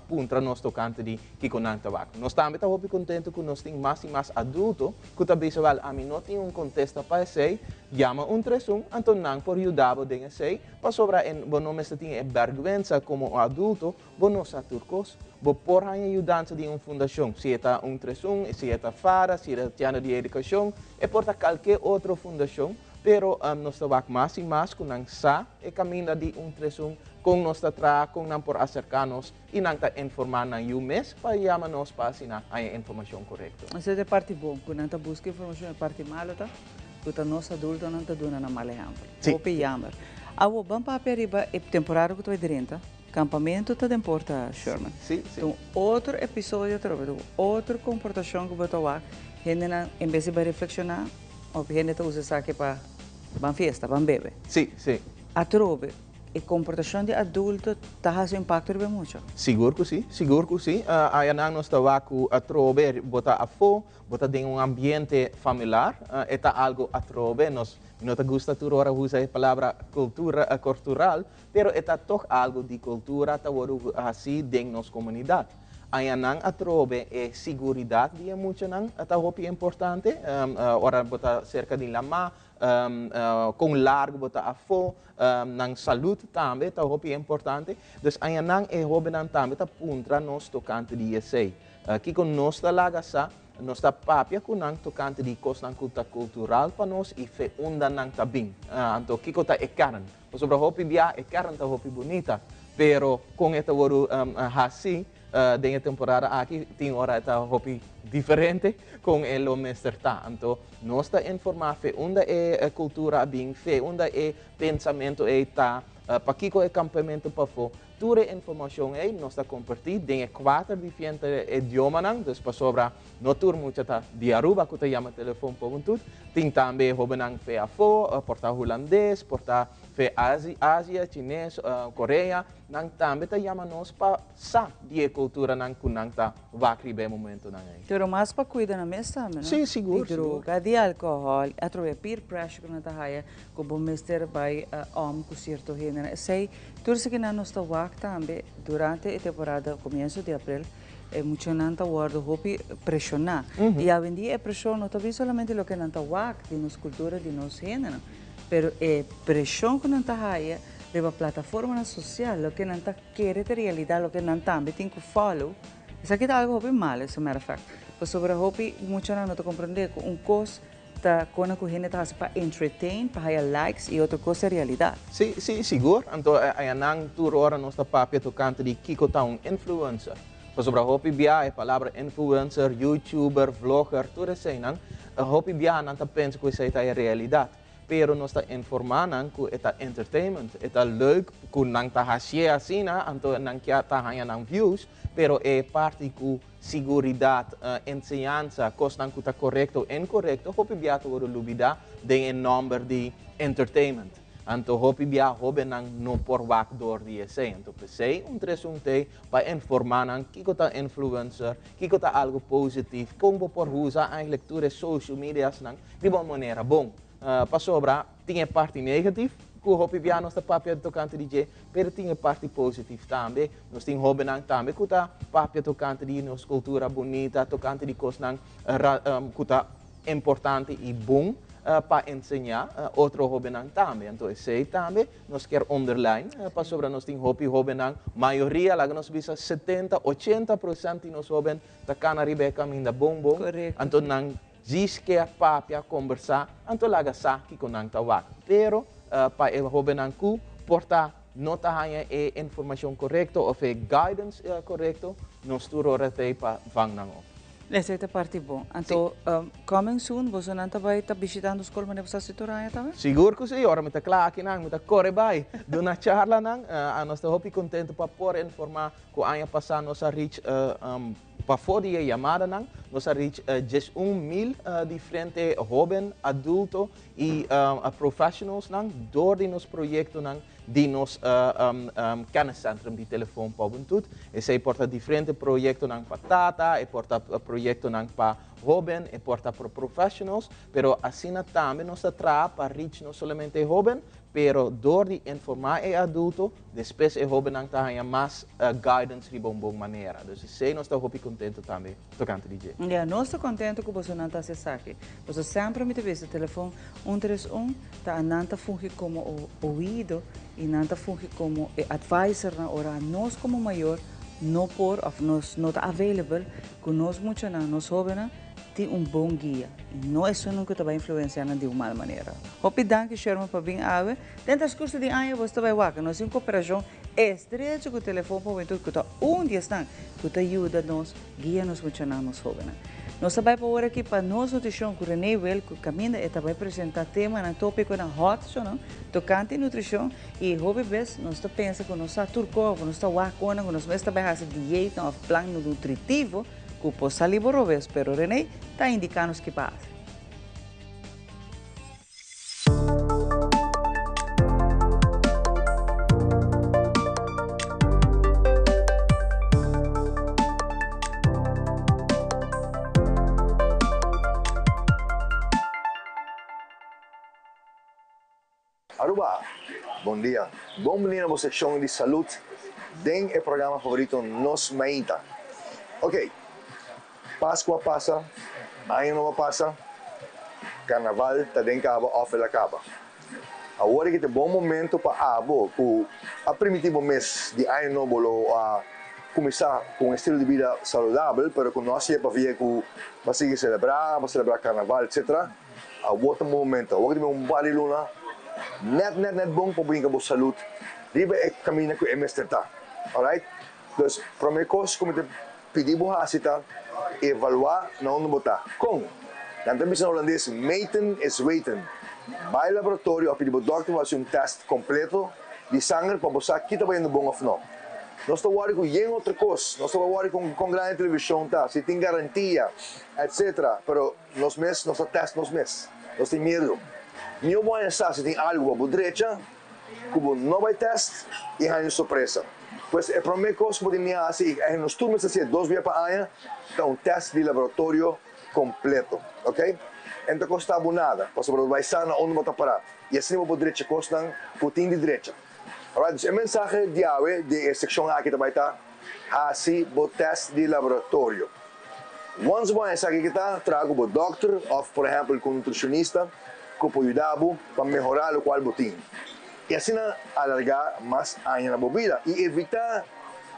puntra nos tocante di que ku nang tabaco. Nós também tá hopi contento ku nós tem mais e mais adulto ku ta bisa val a mim não tem contesta para sei, llama tresum anto nang por ajudar dengan sei, para sobra en bono mester tem vergüenza como adulto, bono sa turcos. Bo por ajudança de fundação, se é tresum, se é fara, se é tiana de educação, e porta qualquer outra fundação, pero nós trabalhamos mais e mais com nang sa e caminho de tresum, com nós tra, com nang por acercar-nos e nang ta informar nang mês para chamar nos para assinar a informação correta. Essa é a parte boa, quando nang ta busca informação é parte malo tá, quando nós adultos não ta dona na malehamba. Opi jammer. Awo bam papi arriba é temporário que tu vai direnta. Campamento está de porta, Sherman. Sim. Então, outro episódio, outra comportação que você vai ter, em vez de reflexionar, ou gente usa isso aqui para festa, para beber. Sim. A trove, a comportação de adulto está fazendo impacto muito. Seguro que sim. Aí nós estamos com a trove, botar a fo, botar em ambiente familiar, é algo a trove, nós não te gusta tu ora usar a palavra cultural, pero é algo de cultura, tá assim dentro nossa comunidade. Aí nang a trove é segurança de muito nang, tá importante, ora botar cerca de lama, com largo botar a fo, nang saúde também tá importante. Dus aí nang é nang também tá puntra nos tocante de esse. Aqui com nós tá lagasa nós está papia com nang tocante de coisa cultural para nós e fe onda nang tabing. Então kiko ta é carne. Sobre a hopi bia é carne ta hopi bonita, pero com esta ouro assim dentro temporada aqui tem hora ta hopi diferente com ele mester ta. Então nós está informar fe onda é cultura bem fe onda é pensamento é ta para kiko é campamento para fo. Toda a informação aí nós está compartilhando em 4 diferentes idiomas, dus para sobra não tur muito tá de Aruba que tá chama telefone para tudo. Tem também hobenang fe afo, porta holandês, porta fe Ásia, chinês, Coreia, nang também tá chama nós para sa de cultura nang kunang tá vakri bem momento nang aí. Pero mais para cuidar na mesa, não? Sim, seguro. De droga, de álcool, através peer pressure que não tá aí, que o bom mestre vai com certo gênero. Sei, tudo isso que nós está também durante a temporada, começo de abril, é muito nanta guardo hopi pressionar. E a vendia é pressão não talvez somente o que nanta de nossa cultura, de nosso gênero, pero é pressão que nanta haya de uma plataforma social, o que nanta quer de realidade, o que nanta também tem que follow. Isso aqui tá algo hopi mal, as a matter of fact. Por sobre hopi muito não te compreender com coisa tá quando a gente tá para entertain, para ganhar likes e outra coisa é realidade. Sim, seguro. Então, aí nang tur ora nós tá papia tocante de kiko tá influencer. Por sobre hopi bia a palavra influencer, youtuber, vlogger, tudo isso aí nang hopi bia não tá pensa que isso é a realidade. Pero nós está informando que é entertainment, é leuk, que não está hasia assim, então não quer tá ganhando views, pero é parte que segurança, ensinança, coisa não está correto ou incorreto, hopi bia tu voro lubida de número de entertainment. Então hopi bia hobe não por wak door die sei, então pensei tresunte para informar que tá influencer, que tá algo positivo, como por usar eigenlijk todas social medias de uma maneira bom. Para sobra, tinha parte negativa, que o hopi bia nós está papia tocante de pero tinha parte positiva também. Nós temos hobenang também, que tá papia tocante de nossa cultura bonita, tocante de coisas que tá importante e bom para ensinar outro hobenang também. Então, sei também, nós quer underline, para sobra nós temos hobenang, maioria, lá nós visa 70-80% de nós hoben, tá cana ribeca minda bom. Então, nang diz que a papia conversar, então laga saque com nang tawak. Pero para el hobenang ku porta nota hanya e informação correta ou e guidance correto, nós turora te para vang nang o. Essa é a parte bom. Então, coming soon, você não vai estar visitando a escola, mas você está aí também? Seguro que sim. Ora, me está claro que não, me está corre bem. Do na charla não, nós estamos contentes para poder informar que ainda passar nossa rich para fora de chamada, nós reach 1.000 diferentes jovens, adultos e profissionals door de nos projeto de nos kenniscentrum de telefoon Juventud. E se porta diferentes projetos para tata, e porta projetos para jovens, e porta para profissionals, pero assim também nós trabalhamos para reach não somente jovens, pero door de informar e adulto, depois e jovem tenha mais guidance de boa maneira. Então, sei nós estamos contentes também, tocante DJ. Nós estamos contentes com você não está se aqui. Você sempre me vê o telefone 131, tá não funge como ouvido e não funge como advisor na hora. Nós como maior não por of nós não está available, com nós muito nós jovens tem bom guia. Não é só nunca vai influenciar de uma maneira. Hope danke Sherman para vir ave. Dentro das custas de ano você vai waka. Nós em cooperação estreita com o telefone para ver que está dia está que ajuda nós guia nos muito nós jovens. Nós vai para hora aqui para nós nutrição com René Well que caminha e vai apresentar tema na tópico na hot show não tocante nutrição e hobby best nós está pensa que nós está turco nós está waka nós está vai fazer dieta ou plano nutritivo que possa liberar, pero René está indicando o que passa. Aruba, bom dia. Bom-vindo a você show de saúde. Den o programa favorito Nos Meita. Ok. Páscoa passa, Ano Novo passa, Carnaval também acaba, off acaba. Agora que é bom momento para o primitivo mês de Ano Novo a começar com um estilo de vida saudável, mas com nós é para ver que vai celebrar Carnaval, etc. A outro momento, agora tem várias luna, net bom para brincar com saúde, riba é caminho com MS30, alright? Então, primeira coisa, como te pedimos a cita, evaluar na onde botar. Como? Na entrevista holandês, meten is weten. Vai ao laboratório, pedir para o doutor fazer teste completo de sangue para mostrar que está indo bom ou não. Nós estamos com outra coisa, nós estamos com grande televisão, se tem garantia, etc. Mas nós estamos testando nós mesmos. Nós temos medo. Não vou pensar se tem algo à direita, como não vai teste e há uma surpresa. Pues a primeira coisa que podemos fazer é nos turnos assim 2 vezes por ano, então teste de laboratório completo, ok? Então custa nada, você vai estar onde vai parar. E assim vai direita custa putinho de direita. Alright, então a mensagem diária de secção aqui também está assim o teste de laboratório. Once vai essa aqui está, trago o doctor ou por exemplo com nutricionista que pode ajudar para melhorar o qual botinho. E assim alargar mais anos na bebida e evitar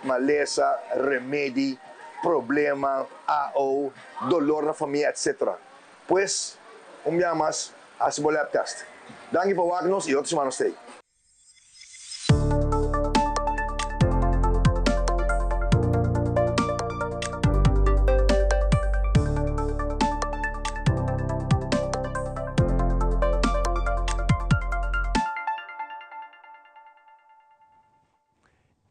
maleza, remédio, problema, AO, dolor na família, etc. Pois, dia mais, a se boleh test. Danke por wagnos e outros manos têm.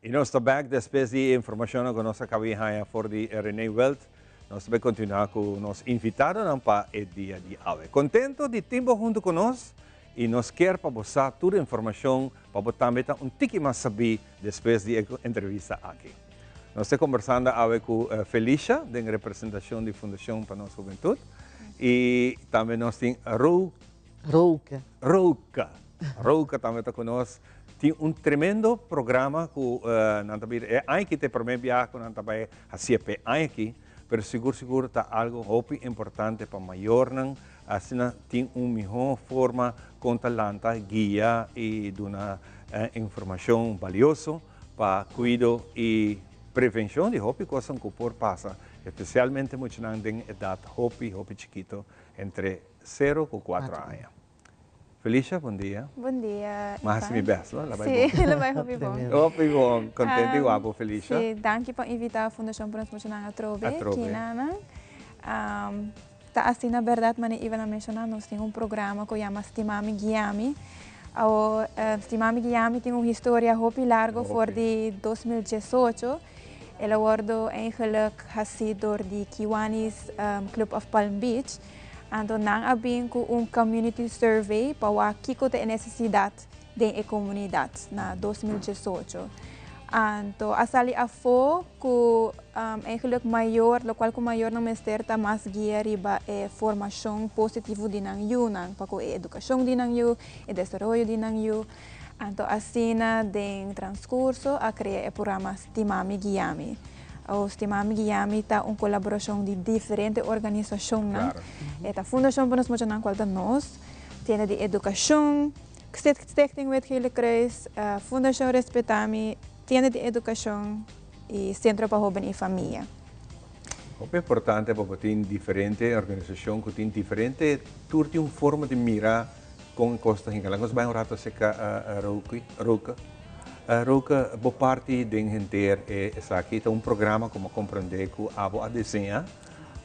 E nós estamos back depois de informação que nós acabamos for de René Welt. Nós vamos continuar com o nosso invitado para o dia de hoje. Contento de tempo junto com nós e nós queremos para você toda a informação para você também tique mais saber depois de entrevista aqui. Nós estamos conversando hoje com Felicia, de representação da Fundação para a Nossa Juventude. E também nós temos Rouca também está conosco. Tem tremendo programa que aqui tem primeiro viagem que também fazia aqui, mas seguro está algo muito importante para maior assim tem uma melhor forma com talento, guia e uma informação valiosa para cuidado e prevenção de hobby coisas que por passa, especialmente muito na idade hobby chiquito entre 0 e 4 anos. Felicia, bom dia. Bom dia. Mas me best, não? Sim, ela vai ouvir bom. Ouvir bom, contente e guapo, Felicia. Sim, danke por invitar a Fundação para a Trove. Aqui, tá assim, na verdade, mas Ivan mencionou, nós temos programa que chama Stimami Guiami. Stimami Guiami tem uma história muito larga, for de 2018. El award eigenlijk gezien door de Kiwanis Club of Palm Beach. En toen abing ko community survey para kiko de necesidad de comunidad na 2018. Então, asali afo ku eigenlijk maior, lo qual ku maior no mester ta mas guia riba formação positivo dinang yu nang pako educação dinang yu, desenvolvimento dinang yu. Então, asina den transcurso a criar programa Stimami Guiami. O Stimami Guiami ta colaboração de diferentes organizações. Claro. A fundação para nós muito nang qual nós tem de educação, Stichting Wetgele Kruis, Fundação Respetami, tiene de educação e Centro para Jovem e Família. É importante porque tem diferentes organizações que têm diferentes turti forma de mirar com costa hinga. Nós vamos rato seca Roca, boa parte de gente aqui tem programa como compreender que abo a desenhar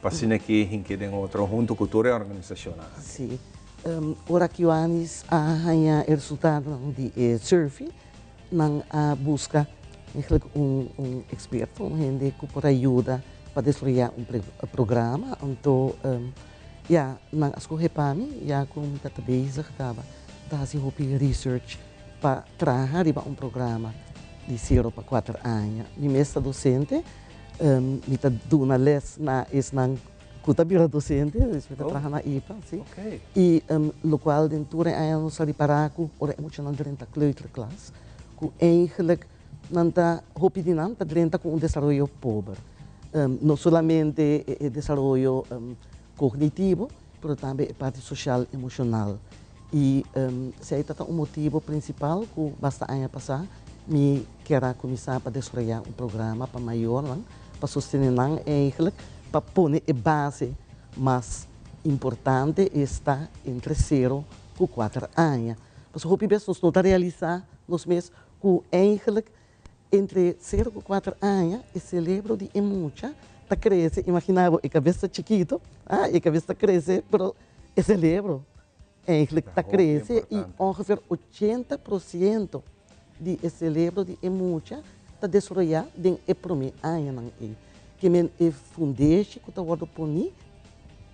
para se aqui hinga de outro junto cultura e organização. Sim. Ora que o anis a resultado de surfing nang busca experto, gente que pode ajudar para desenvolver programa. Então, nang asko hepami, como database acaba, dá-se research para trabalhar programa de 0 para 4 anos. Mi mestra docente, mi ta duna les na kutabira docente, dus we trabalhar na IPA, sim. Okay. E lo qual dentro é nos reparaku, ora emocional durante a kleuterklas, que eigenlijk nanta hopi dinam ta durante com desenvolvimento pobre. Não somente o desenvolvimento cognitivo, mas também a parte social e emocional. E se é motivo principal que basta ano passar, me quero começar a desenvolver programa para maior, para sustentar eigenlijk para pôr a base mais importante está entre 0 e 4 anos. Mas o que nós não realizar nos meses que eigenlijk entre 0 e 4 anos o cérebro de mucha está cresce, imaginava a cabeça chiquito, a cabeça cresce, mas o cérebro eigenlijk está cresce e ongeveer 80% do cérebro de mucha está desenvolvendo em o primeiro ano. Que men é fundeste que está guardado por mim,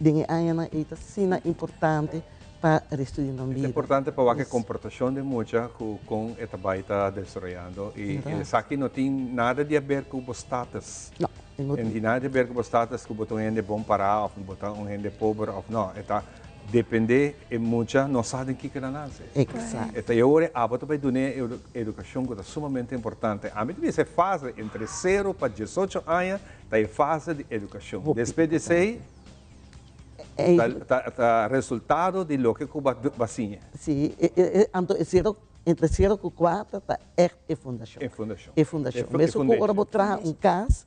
den aina é sina importante para estudar na vida. É importante para a comportação de muita com esta baita desenvolvendo e aqui não tem nada de ver com o status. Não tem nada de ver com o status que botou gente bom para ou botou gente pobre ou não. Eta depende e muita não sabe que que nasce. Exato. Eta eu abo também donei educação que é sumamente importante. A mim essa fase entre 0 para 18 anos é fase de educação. Depois de 6 tá resultado de lo que Cuba vacina. Sim, entre 0 e 4 está é fundação. É fundação. É fundação. Mesmo que agora botar caso,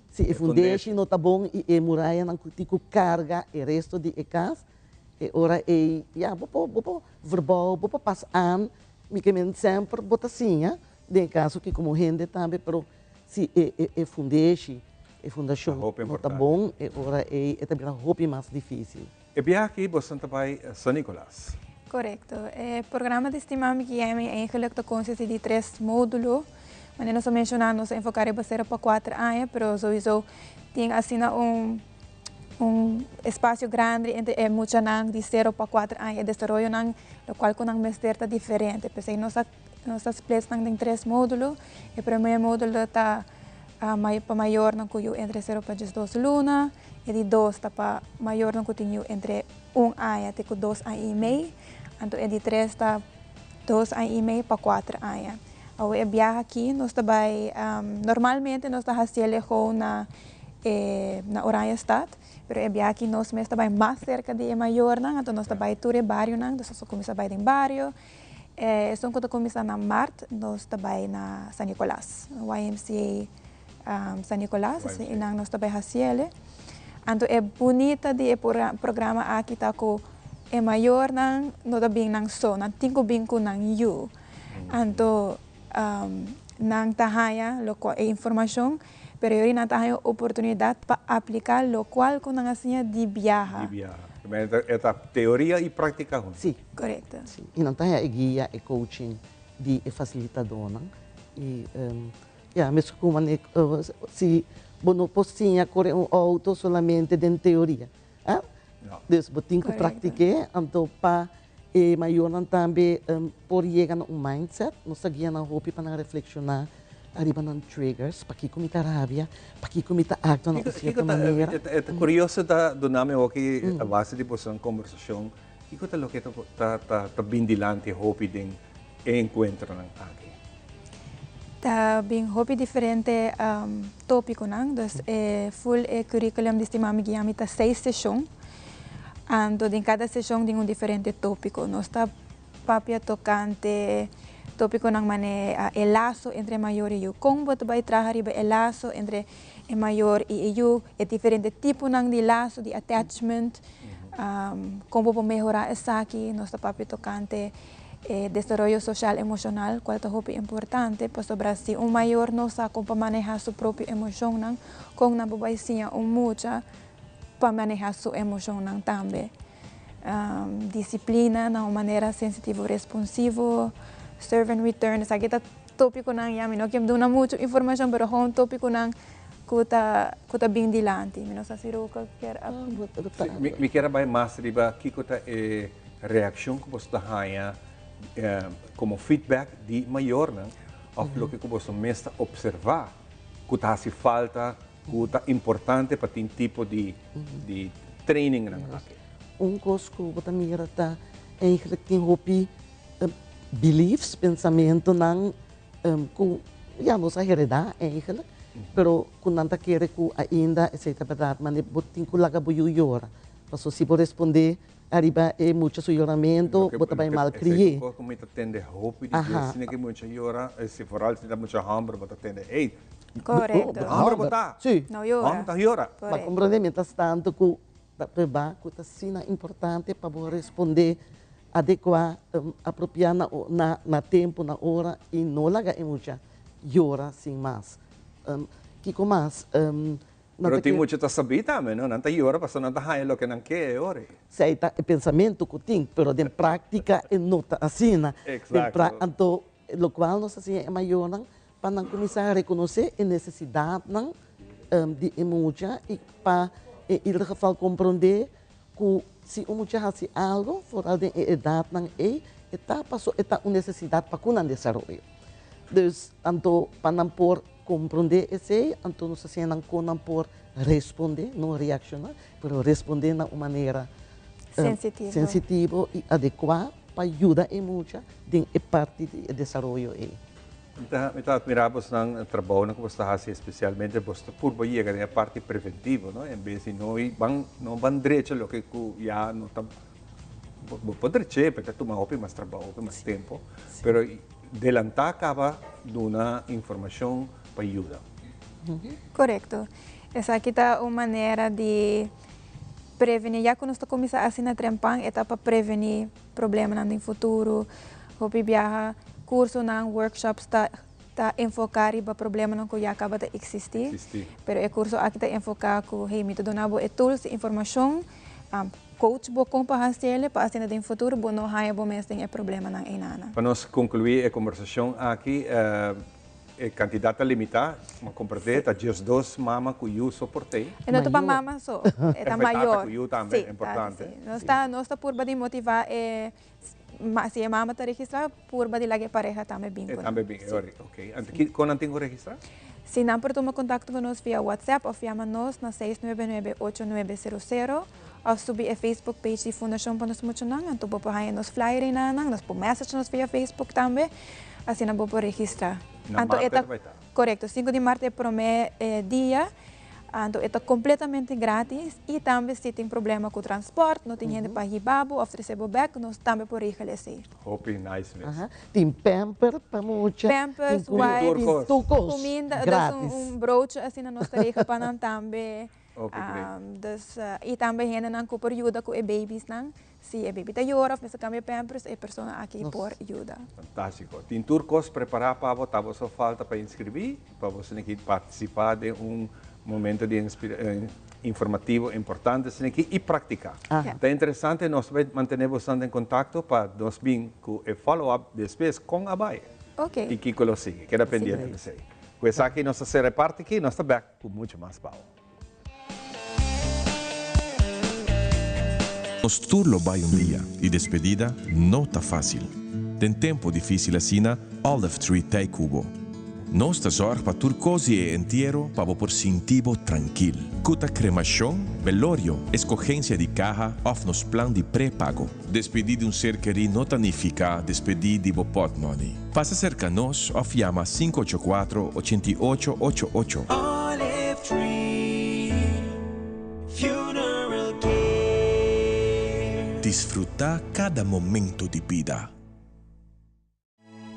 se é fundação não está bom e muralha não tico carga o resto de casa. E ora verbal, passa an, me sempre bota assim, de caso que como gente também, pero se é fundação não está bom, e ora é também a roupa mais difícil. E bem aqui você também São Nicolás. Correto. O programa de Stimami Guiami é eigenlijk consiste de 3 módulos, mas nós mencionamos nos enfocar em 0 para 4 anos, mas sowieso tem assim espaço grande entre muita nang de 0 para 4 anos de desenvolvimento, o qual com mester está diferente. Porque nós places tem 3 módulos. O primeiro módulo está para maior não cuyo entre 0 para 12 luna, e de 2 está para maior não cuyo entre 1 ano até 2 anos e meio. Então, e de 3 está 2 anos e meio para 4 anos. O viaje aqui nós também normalmente nós está fazendo na Oranje Stad, pero é aqui nós mesmo também mais cerca de maior, então nós também tour bairro, nós só começa bem em bairro. Só quando começa na Marte, nós também na San Nicolás, YMCA San Nicolás, e nós também fazemos. Então é bonita de programa aqui tá com é maior nang no também nang so, nang tinko bingko nang you. Então nang tahaya lo qual é informação pero eu não tenho oportunidade para aplicar o qual com a assim de viajar. É teoria e prática juntos. Sim, correto. Sim. E não tem a guia e coaching de facilitador, não? E mesmo como se não podia correr um auto somente de teoria. Dus we tinha que praticar, então para maior também por chegar a mindset, nós seguimos na roupa para reflexionar arriba nos triggers, para que comita rabia, para que comita acto de certa maneira. É curioso do nome aqui a base de uma conversação, que é o que está bem dilante roupa de encontro aqui. Tá bem roupa diferente tópico não, dus full curriculum de estima me guia mita 6 sessões. Ando em cada sessão tem diferente tópico. Nós está papia tocante tópico nang mane el lazo entre maior e eu. Como você vai trabalhar el lazo entre el maior e eu, é diferente tipo nang de lazo de attachment. Como vou melhorar isso aqui, nós está papia tocante desarrollo social emocional, qual é muito importante, para sobre se maior não sabe como manejar sua própria emoção nang, como não vai ser mucha para manejar sua emoção também. Disciplina, de uma maneira sensitiva, responsiva, serve and return. Essa aqui é tópico não é, não que me dá muita informação, mas é um tópico não que está bem dilante. Não sei se eu quero. Me quero mais riba que é reação que você tem como feedback de maior, não? Ou o que você mesmo observar, que está se falta, que está importante para ter tipo de training, não? Coisa que você mira está eigenlijk tem roupa beliefs, pensamento não que já não se hereda eigenlijk, pero quando não quer que ainda essa verdade, mas tem que lagar boiu llora, para se você responder arriba é muito choramento, você vai mal criar. Como você atende roupa, se que muito llora, se for algo tem muita hambre, você atende, ei, correto. Hambre botar, sim, não llora, não llora. Mas compreendemos tanto que que está sendo importante para você responder adequado, apropriado na tempo, na hora e não largar muita llora sem mais. Que com mais Pero tem muito a saber também, não? Não está llora, porque não está raiando o que não quer, ore. Sei, é pensamento que tem, pero de prática não está assim. Exato. Então, o qual nós assim é maior para começar a reconhecer a necessidade de emoção e para em ieder geval compreender que se o muchacho faz algo fora da idade não está uma necessidade para que desenvolver. Então, para não por compreender isso, então nós não por responder, não reaccionar, mas responder de uma maneira sensitiva e adequada para ajudar a muchacho em parte do desenvolvimento. Então, admiramos o trabalho que você faz, especialmente você por chegar na parte preventiva, não? Em vez de não van direito o que já não está pode ser, porque tu mais trabalho, mais tempo, mas adelantar acaba de uma informação para ajudar. Correto. Essa aqui está uma maneira de prevenir. Já quando você começa assim na trempan, é para prevenir problemas no futuro, ou viajar curso na workshops está enfocado para problemas que já acaba de existir. Mas o curso aqui está enfocado com hey, me dando tools e informação, coach bo como para fazer para assim no futuro, bo não há bom mesmo tem problema na enana. Para nós concluir a conversação aqui, é candidata limitada, mas compreender, tá just dos mama que eu suportei. Não é para mama só, é maior. Que eu também é importante. Nós está por motivar se a mama está registrada, por badilar a pareja também bem. Também bem, ok. Quando tenho registrado? Se não, por tomar contato conosco via WhatsApp ou chama-nos na 699-8900 ou subir a Facebook page de Fundação Panos Muchunang, então vou pôr nos flyer na nós pôr message nos via Facebook também, assim não vou registrar. Então é correto, 5 de março é o primeiro dia. Então, é completamente grátis e também se tem problema com o transporte, não tem gente para ir babo, oferecer bobeco, nós também podemos realizar. Hope nice mesmo. Tem pamper para muita. Pampers, wipes, turcos, comida, grátis. brooch assim na nossa rica para nós também. E também gente não por ajuda com os babies, não? Se a baby está chorando, mas também pampers, a pessoa aqui por ajuda. Fantástico. Tem turcos preparar para votar, só falta para inscrever, para você participar de momento de informativo importante e praticar. É interessante, nós mantermos em contato para nós vir com o follow-up depois com a BAE. Ok. E que lo sigue, queda pendiente de você. Pues aqui nós se reparte aqui, nós está back com muito mais power. Nos turlo vai dia e despedida não tá fácil. Tem tempo difícil assina, Olive Tree Tay Cubo. Nós tá zorg para tur cosi e inteiro para por sintivo tranquilo. Cuta cremação, velório, escogência de caja, of nos plan de pré-pago. Despedir de ser querido não significa despedir de pot money. Passa cerca nós, of llama 584-8888. Olive Tree Funeral Care. Disfrutar cada momento de vida.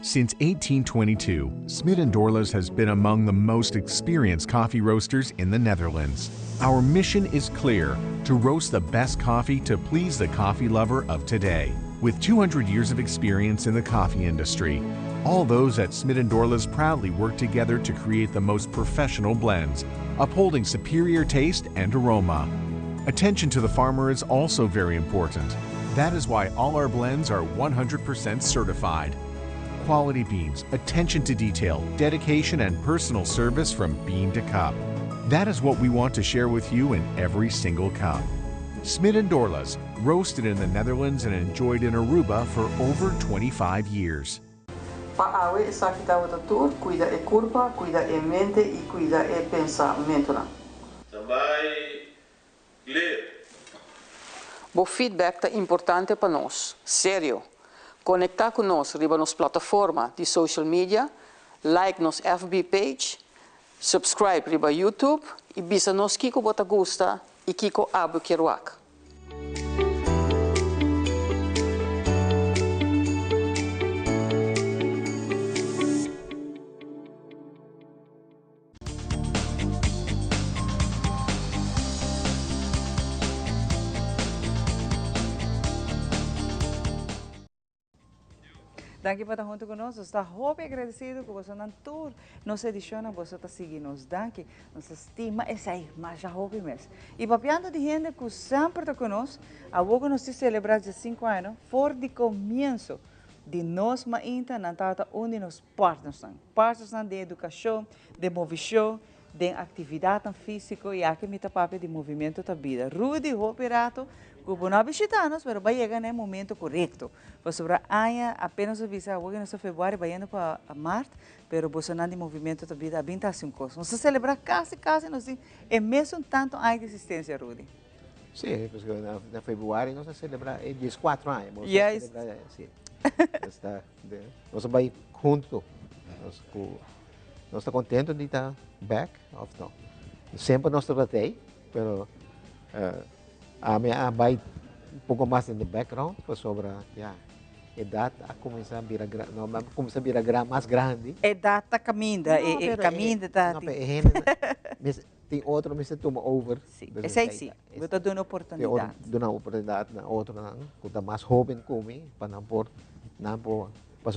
Since 1822, Smit & Dorlas has been among the most experienced coffee roasters in the Netherlands. Our mission is clear: to roast the best coffee to please the coffee lover of today. With 200 years of experience in the coffee industry, all those at Smit & Dorlas proudly work together to create the most professional blends, upholding superior taste and aroma. Attention to the farmer is also very important. That is why all our blends are 100% certified. Quality beans, attention to detail, dedication, and personal service from bean to cup. That is what we want to share with you in every single cup. Smit & Dorlas, roasted in the Netherlands and enjoyed in Aruba for over 25 years. Paawe esa kita watatur, cuida e curva, cuida e mente e cuida e pensamento na. Também ler. O feedback é importante para nós, sério. Conectar conosco riba nos plataforma de social media, like nos FB page, subscribe riba YouTube e bisa nos kiko bota gusta e kiko abu kiruak. Daqui para estar junto conosco, está muito agradecido com você na tour. Nossa edição, você está seguindo nos daqui, nossa estima, essa aí, mas já houve mesmo. E papiando de gente que sempre está conosco, a boca nós celebrar de 5 anos, for de começo de nós, ainda na tata onde nos partners de educação, de movimento, de atividade física e aqui me papi de movimento da vida. Rudy, operato, como não visitamos, mas vai chegar no momento correto. Você vai apenas avisar, hoje nesse fevereiro vai indo para Marte, mas você não de movimento da vida, bem tá assim coisa. Nós celebrar quase, nós é mesmo tanto a existência, Rudy. Sim, porque na fevereiro nós celebramos 14 anos. Yes. Sim. Nós vai junto. Nós estamos contentes de estar back, ou não. Sempre nós tratei, mas a minha vai pouco mais no background sobre a idade a começar a virar mais grande. Idade está caminhando, caminho tá. Tem outro que se toma over. Sim, esse aí sim. Eu estou dando oportunidade. Dando uma oportunidade na outra que está mais jovem comigo para não por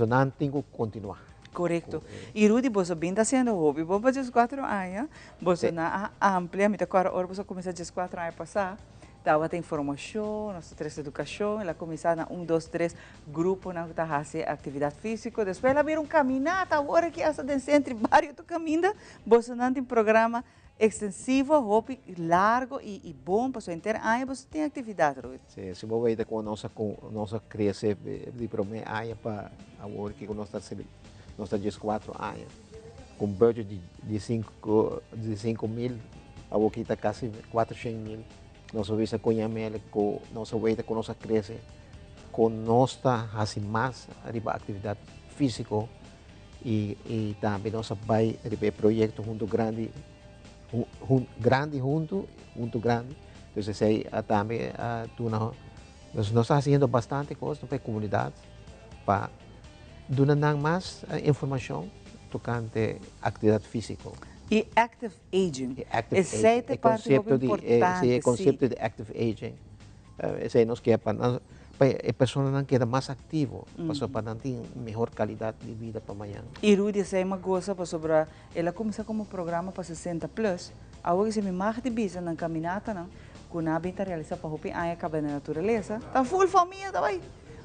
não tenho que continuar. Correto. E Rudy, você bem está sendo hobby, bom para 14 anos, você na amplia, me agora você começa a 14 anos a passar. Estava a informação, nossa três educação, ela começava na 1, 2, 3 grupo na que fazia atividade física, depois ela virou caminhada, agora que essa dentro entre vários do caminho, você não tem programa extensivo, hobby largo e bom para sua inteira ano, você tem atividade, Rudy. Sim, se você vai com a nossa criança de primeira ano para agora que nós estamos 14 anos, com budget de 5 mil, agora que está quase 400 mil. Nós vamos conhecer com nossa criança, com nossa assim mais arriba atividade física e também nós vai arriba projeto junto grande junto grande. Então aí também nós estamos fazendo bastante coisa para a comunidade para dar mais informação tocante atividade física. E active aging. Esse é o conceito importante. O conceito de active aging. Esse nós quer para a pessoa não queda mais ativa, para não ter melhor qualidade de vida para amanhã. E Rudy, essa é uma coisa para sobre ela começa como programa para 60 plus. Agora se me marca de bisa na caminhada não, quando a bem realiza para hopi a acaba na natureza, tá full família tá vai.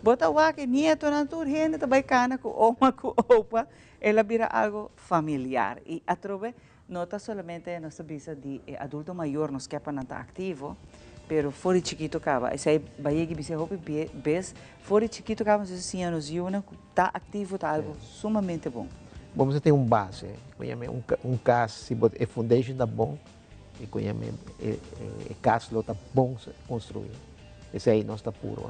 Bota wake nieto na tur gente também cana com oma com opa, ela vira algo familiar. E a trove não está somente nossa visa de adulto maior nos que não está ativo, pero fora chiquito cava. Esse aí vai que bisa hope bes fora chiquito cava nos anos e uma está ativo tá algo sumamente bom. Vamos ter base, caso se é foundation da bom e conhece caso está bom construir. Esse aí nós está puro.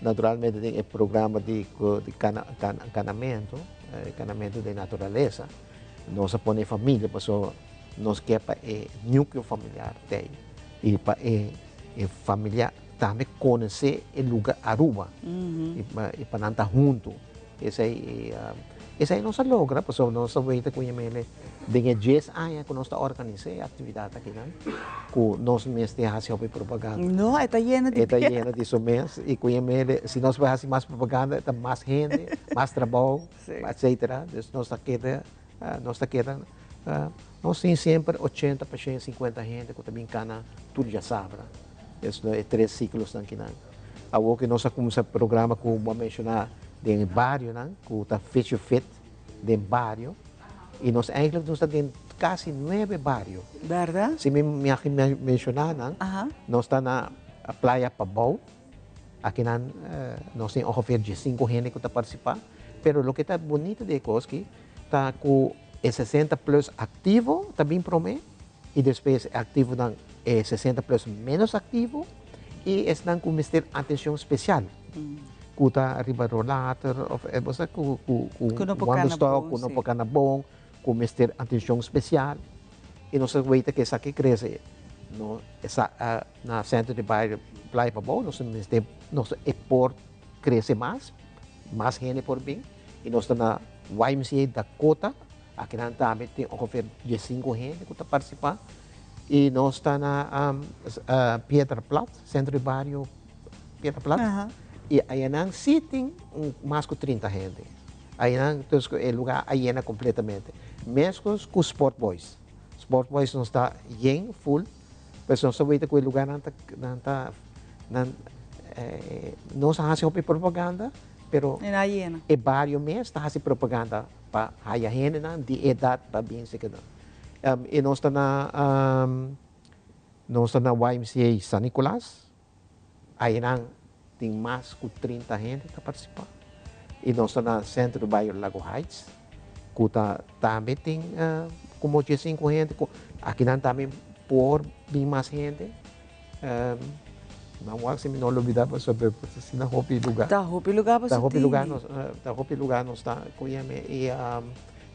Naturalmente tem programa de encanamento de natureza. Nós põe família, pessoa nós quer para núcleo familiar tem e para família também conhecer o lugar Aruba e para não estar junto. Esse aí nós logra, pessoal nós veita com ele de 10 anos que nós está organizando atividade aqui, né? Que nós mesmos fazemos propaganda. Não, está llena de está llena de somens e com ele se nós fazemos mais propaganda, está mais gente, mais trabalho, etc. Então nós temos sempre 80%, 50 gente que também cana tudo já sabe. Isso é 3 ciclos aqui, né? Agora que nós começamos o programa que vou mencionar de bairro, né? Que está fecho de bairro. E nós eigenlijk temos quase 9 bairros. Verdade? Se me mencionar, né? Nós estamos na Praia Pabau. Aqui nós temos ongeveer 5 gente que está participando. Pero o que está bonito de Koski está com 60 plus ativo, também promete. E depois ativo 60 plus menos ativo. E estão com atenção especial. Kuta riba rollator of basta ku quando está com não pocana bom com mister atenção especial e nós veita que essa que cresce no essa na centro de bairro Praia Pabau nós mister nós export cresce mais gente por bem e nós na YMCA da Cota aqui na também tem ongeveer 15 gente que está participando e nós está na Pietra Plat centro de bairro Pietra Plat e aí não sitting mais que 30 gente. Aí não, então o lugar aí completamente. Mesmo com Sport Boys. Sport Boys não está bem full, mas não sabe que o lugar não faz propaganda, pero é vários meses está fazendo propaganda para a gente de idade para bem se queda. E nós está na YMCA San Nicolás. Aí não tem mais de 30 gente que participa. E nós estamos no centro do bairro Lago Heights, que também tem como 15 gente. Aqui também por bem mais gente. Não vou se me não olvidar para saber se não houve lugar. Tá houve lugar para Tá houve lugar nós está com e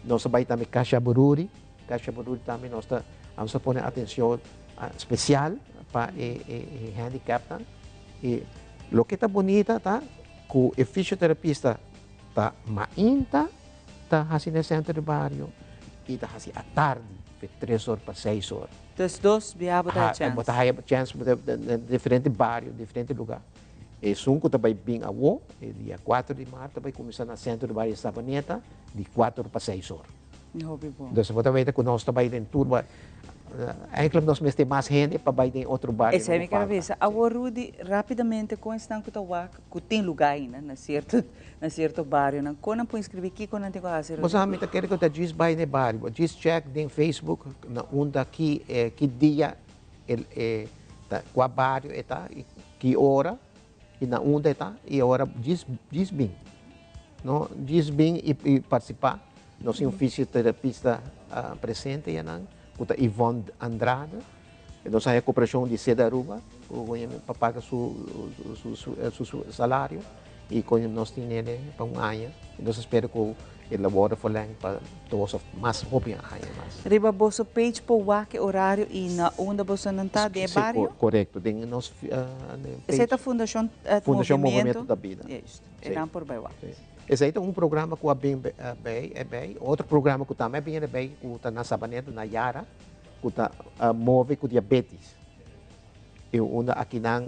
nós vai também Caixa Bururi também nós vamos pôr atenção especial para handicap e lo que está bonita tá que o fisioterapista tá mainta tá fazendo centro de bairro e tá fazendo à tarde de 3 horas para 6 horas. Dos dois viavam da chance. Botar chance de diferente bairro, diferente lugar. E sunco também bem a o dia 4 de março vai começar no centro de bairro Sabaneta de 4 para 6 horas. Não é bom. Então você pode ver que nós também em turma eigenlijk nós temos mais gente para vai em outro bairro. Essa é a minha cabeça. Agora, Rudy, rapidamente, com esse tanto que tem lugar ainda, na certo bairro, quando pode escrever aqui, quando tem que fazer? Mas a minha quero que eu diz vai no bairro, diz check no Facebook, na onda aqui, que dia, qual bairro está, que hora, e na onda está, e hora diz bem. Não, diz bem e participar. Nós temos um fisioterapista presente, kuta Yvonne Andrade, nós temos a cooperação de Seda Aruba, para pagar seu salário, e nós temos ele para um ano, nós esperamos que ele labore for lang para todos mais hobby mais. Riba boso page po wake horário e na onda boso nanta de barrio? Correto, tem nós essa fundação Movimento da Vida. Isso. É não por bem wake. Esse aí é um programa que é bem, outro programa que também é bem, que está na Sabaneta, na Yara, que está move com diabetes. E aqui na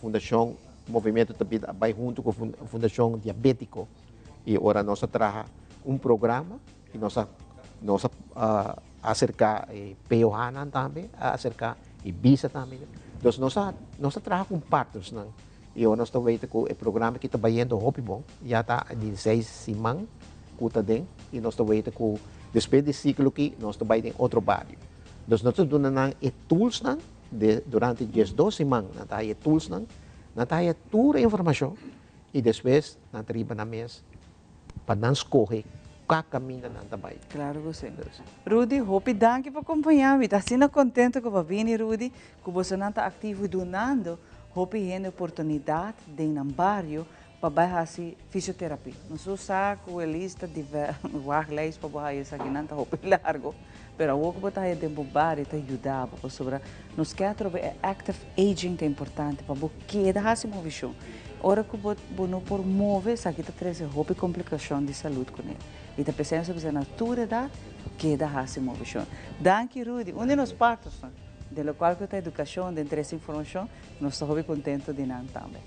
Fundação Movimento da Vida vai junto com a Fundação Diabético. E agora nós trabalhamos um programa e nós acerca POHANA também, acerca Ibiza também. Então nós trabalhamos com partners E nós estamos vendo que o programa que está vendo hopi bom, já está 16 semanas, que den, e nós estamos vendo que depois desse ciclo aqui, nós estamos vendo outro bairro. Então, nós estamos dando tools durante 12 semanas, nós temos tools, nós temos toda a informação, e depois, nós temos na mesa, para não escolher qual caminho nós estamos. Claro que sim. Rudy, hopi, danke por acompanhar. Estou assim contente que você vem, Rudy, que você não está ativo donando. Hopi tem oportunidade de ir no bairro para fazer fisioterapia. Não sou saco, lista de leis para fazer isso aqui, não está hopi largo. Mas o que você tem tempo bairro te ajudar, sobre nós queremos active aging é importante para você quedar assim uma visão. Ora que você não pode mover, isso aqui traz hopi complicação de saúde com ele. E está pensando sobre a natureza quedar assim uma visão. Danke, Rudy. Onde nós partos? De lo qual que a educação, de essa informação, nós estamos muito contentes de nós também.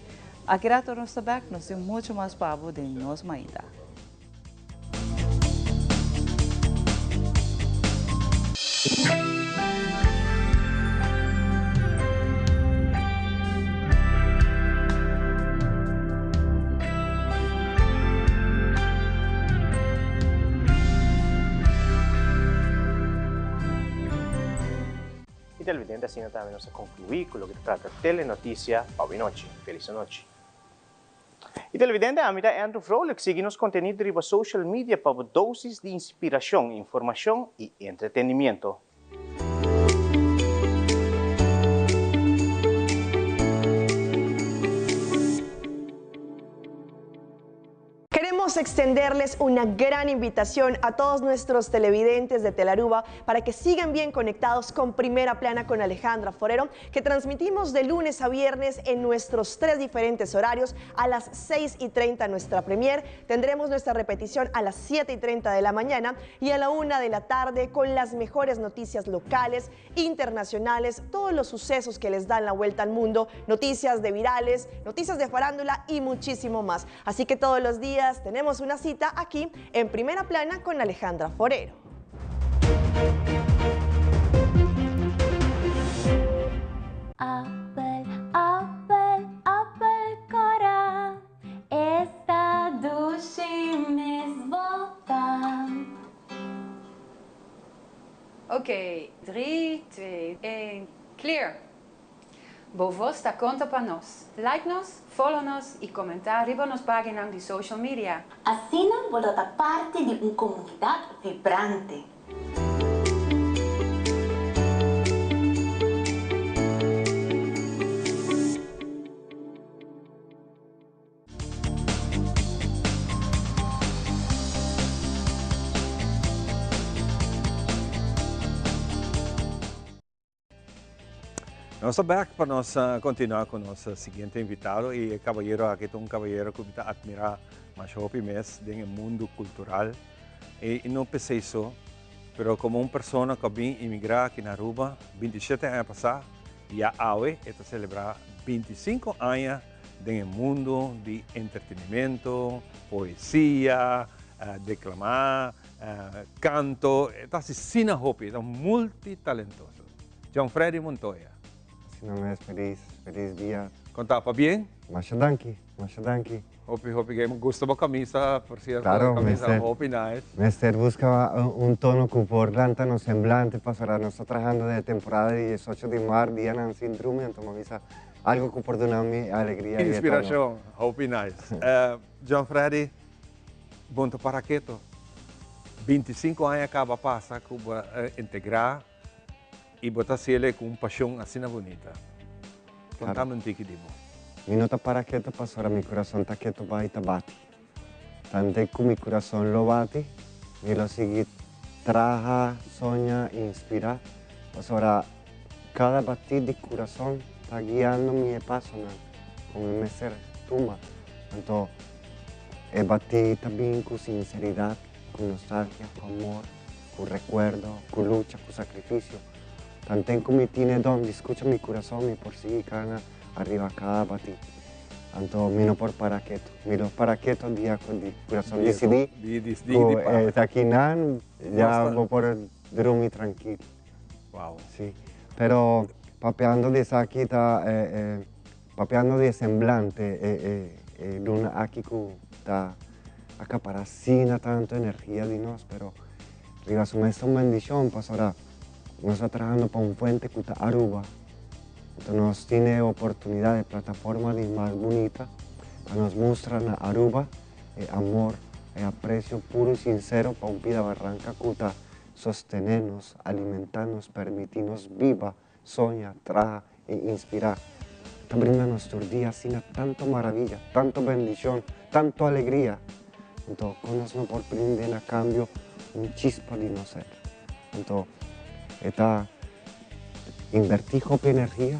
Aqui no nosso back, nós temos muito mais pavo de nós ainda. E televidente, assim também nós concluímos com o que trata Telenotícia Pavinochi. Feliz noite. E televidente, a mim é Andrew Froelich, seguimos contenido na social media para doses de inspiração, informação e entretenimento. Queremos extenderles una gran invitación a todos nuestros televidentes de Telaruba para que sigan bien conectados con Primera Plana con Alejandra Forero, que transmitimos de lunes a viernes en nuestros 3 diferentes horarios. A las 6:30 nuestra premier, tendremos nuestra repetición a las 7:30 de la mañana y a la 1 de la tarde con las mejores noticias locales, internacionales, todos los sucesos que les dan la vuelta al mundo, noticias de virales, noticias de farándula y muchísimo más. Así que todos los días tenemos una cita aquí en Primera Plana con Alejandra Forero. Apple, apple, apple cora, esta duši mezvota. Oké, 3, 2, 1, clear. Vos está conta para nós. Like-nos, follow-nos e comentar riba nas páginas de social media. Assim vou dar parte de uma comunidade vibrante. Nós estamos back para nós continuar com o nosso seguinte invitado e caballero aqui é um caballero que está admirar mais hopi mês no mundo cultural e não pensei isso, mas como uma pessoa que vem imigrar aqui na Aruba 27 anos passados e a AUE está celebrar 25 anos no mundo de entretenimento, poesia, declamar, canto, está assim hopi, está multitalentoso. John Freddy Montoya. Nome feliz dia. Contava bem? Masha danki. Hopi, que gusto ba camisa, por cierto, Claro, camisa Mr. Hopi nice. Mester busca un tono que por no semblante pasará. Nos está trabajando de temporada de 18 de marzo, día en síndrome, entonces algo que por mi alegría. Inspiração, Hopi nice. John Freddy, bonto para quieto. 25 anos acaba passa que integrar e botar ele com paixão assim bonita. Contame um tique de bom. Minuto para quieto pasará, mi corazón está quieto para bate. Tanto que mi corazón lo bate, me lo sigue, traja, soña, inspira. Pasará, cada batir de corazón está guiando mi paso, como me ser tumba. Entonces, el batir también con sinceridad, con nostalgia, con amor, con recuerdo, con lucha, con sacrificio. Tanto como tiene donde escucha mi corazón, me persigue cada arriba cada batir. Tanto miro por paraqueto, día con el corazón decidí. Está aquí ya voy por dormir tranquilo. Wow. Sí. Pero papeando de esa aquí está papeando de semblante, luna aquí que está acaparacina tanto energía de nos, pero arriba su es una bendición, pues ahora nos está trabajando para un fuente que está Aruba, entonces nos tiene oportunidad de plataforma de más bonita, para nos mostrar a Aruba amor, aprecio puro y sincero para un vida barranca que está sostenernos, alimentarnos, permitirnos viva, soñar, trabajar e inspirar. Está brindando nuestros días sin tanto maravilla, tanto bendición, tanto alegría. Entonces, con nosotros por brindar a cambio un chispa de nosotros. Entonces, está invertir poca energía,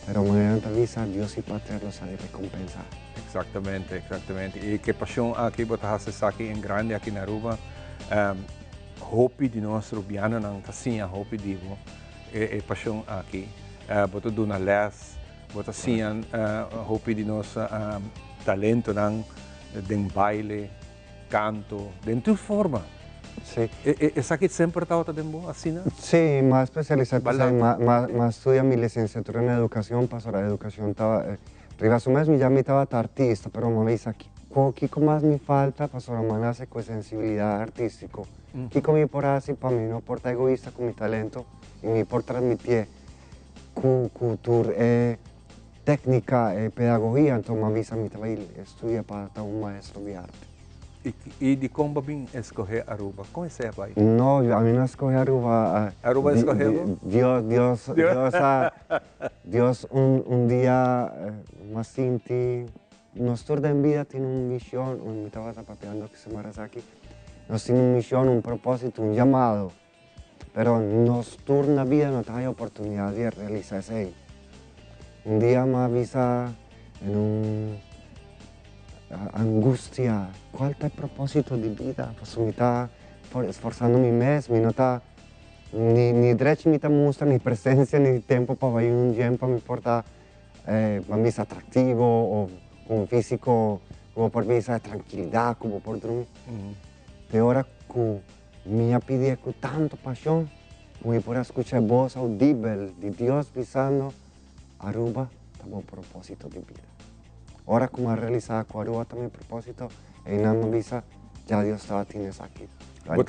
pero mediante visa Dios y Patria los ha de recompensar. Exactamente, exactamente. E que paixão aqui botar essa aqui em grande aqui na Aruba. Hopi de nós rubiano não tá assim a hopi digo. E paixão aqui. Botar do na les, botar assim hopi de nós talento não de baile, canto, de tudo forma. Sí. ¿Esa que siempre estaba también así, no? Sí, más especializado, más estudia mi licenciatura en educación, pasó la educación, estaba, arriba su mes ya me estaba artista, pero me dice aquí, ¿qué más me falta? Pasó la mano hace con sensibilidad artístico. ¿Qué me por así para mí, no por egoísta con mi talento y me por transmitir cultura, técnica, pedagogía, entonces me avisa mi estaba estudia para estar un maestro de arte. E de como bem escolher Aruba? Como é que vai? No, a mí no escoge Aruba. ¿Aruba escogió? Dios un día más sinti, nuestra en vida tiene una misión, me estaba zapateando que se Marasaki, nos tiene una misión, un propósito, un llamado, pero nuestra vida no tiene oportunidad de realizarse. Un día me avisa en un angustia, ¿cuál es el propósito de vida? Pues me está esforzando mi mes, me no está ni derecho, ni muestra, ni presencia, ni tiempo para ir un tiempo, me importa, para mí es atractivo, o un físico, como por mí es tranquilidad, como por dormir. De ahora que me pide con tanta pasión, me puedo escuchar voz audible de Dios pisando, Aruba, estamos propósito de vida. Ahora como ha realizado con Aruba también propósito, y nada me avisa, ya Dios estaba tienes aquí. ¿Vos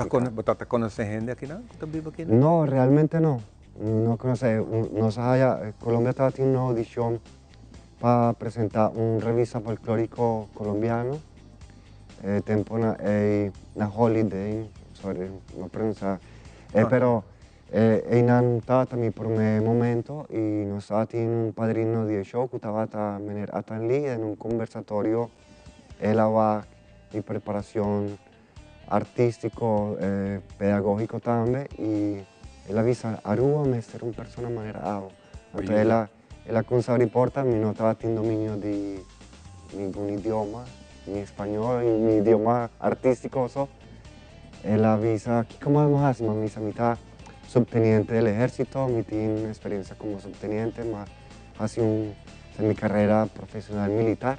conoces gente aquí, no? Aquí, no? No, realmente no. No conoce. Colombia estaba teniendo una audición para presentar una revista folclórico colombiano. Tempo na Holiday, sorry, no pronunciar. Pero no estaba también por un momento y nos estaba teniendo un padrino de show que estaba en un conversatorio. Él va de preparación artístico, pedagógico también, y él avisa, Aruba me ser una persona manerado. Entonces él con esa reporta, mi no estaba teniendo dominio de ningún idioma, mi español, mi idioma artístico, él avisa, ¿qué cómo vamos a hacer? Me avisa, mi está subteniente del ejército, mi tiene experiencia como subteniente, hace mi carrera profesional militar.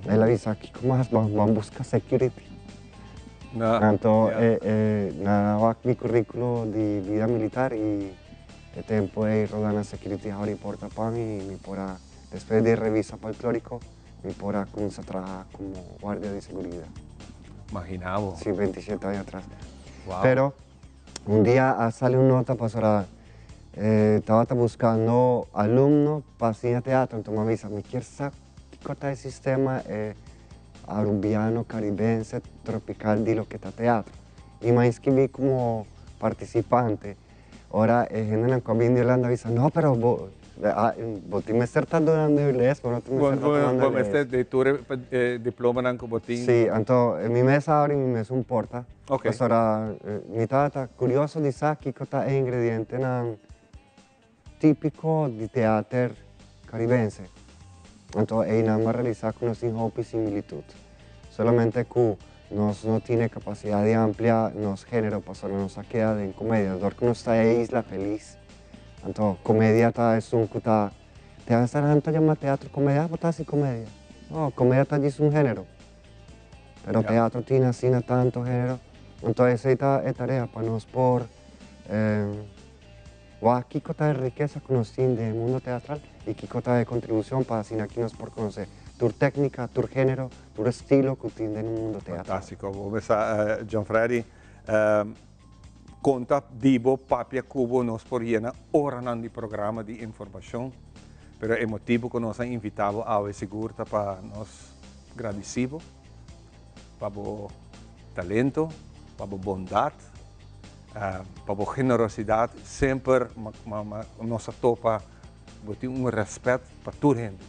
Él avisa, ¿qué cómo vamos a buscar security? Entonces, nada, mi currículo de vida militar y el tiempo de rodar en security ahora importa para mí, y después de revisa folclórico, me podrá comenzar a trabajar como guardia de seguridad. Imaginaba. Sí, 27 años atrás. Wow. Pero un día sale una nota para estaba buscando alumnos para hacer teatro, entonces me avisa, me quiere saber qué es el sistema arubiano, caribense, tropical de lo que está teatro. Y me inscribí como participante. Ahora, gente en Colombia de Irlanda dice, no, pero vos me estás dando inglés, pero no te me estás dando inglés. De tu diploma en botín. Sí, entonces, mi mes ahora y mi mes un porta. Ok. Pues ahora, mi está curioso de saber qué es el ingrediente típico de teatro caribense. Entonces, ahí nada más realizar con los hopis y similitud. Solamente que no tiene capacidad de ampliar los géneros, pues ahora nos queda en comedia. Porque no está en Isla Feliz. Entonces, comedia es un que te van a estar llamando teatro, comedia, pues está así comedia. No, comedia es un género. Pero teatro tiene así tanto género. Entonces, esa es tarea para nosotros por aquí con la riqueza que nos tiene del mundo teatral y que cota de contribución para así aquí nos por conocer tu técnica, tu género, tu estilo que tiene en un mundo teatro. Fantástico. Vamos a John Freddy. Conta Dibo, Papia Cubo, nos por llena hora de programa de información, pero el motivo que nos han invitado a hoy seguro para nos agradecido, para talento, para bondad, para generosidad, siempre nos topa un respeto para tu gente.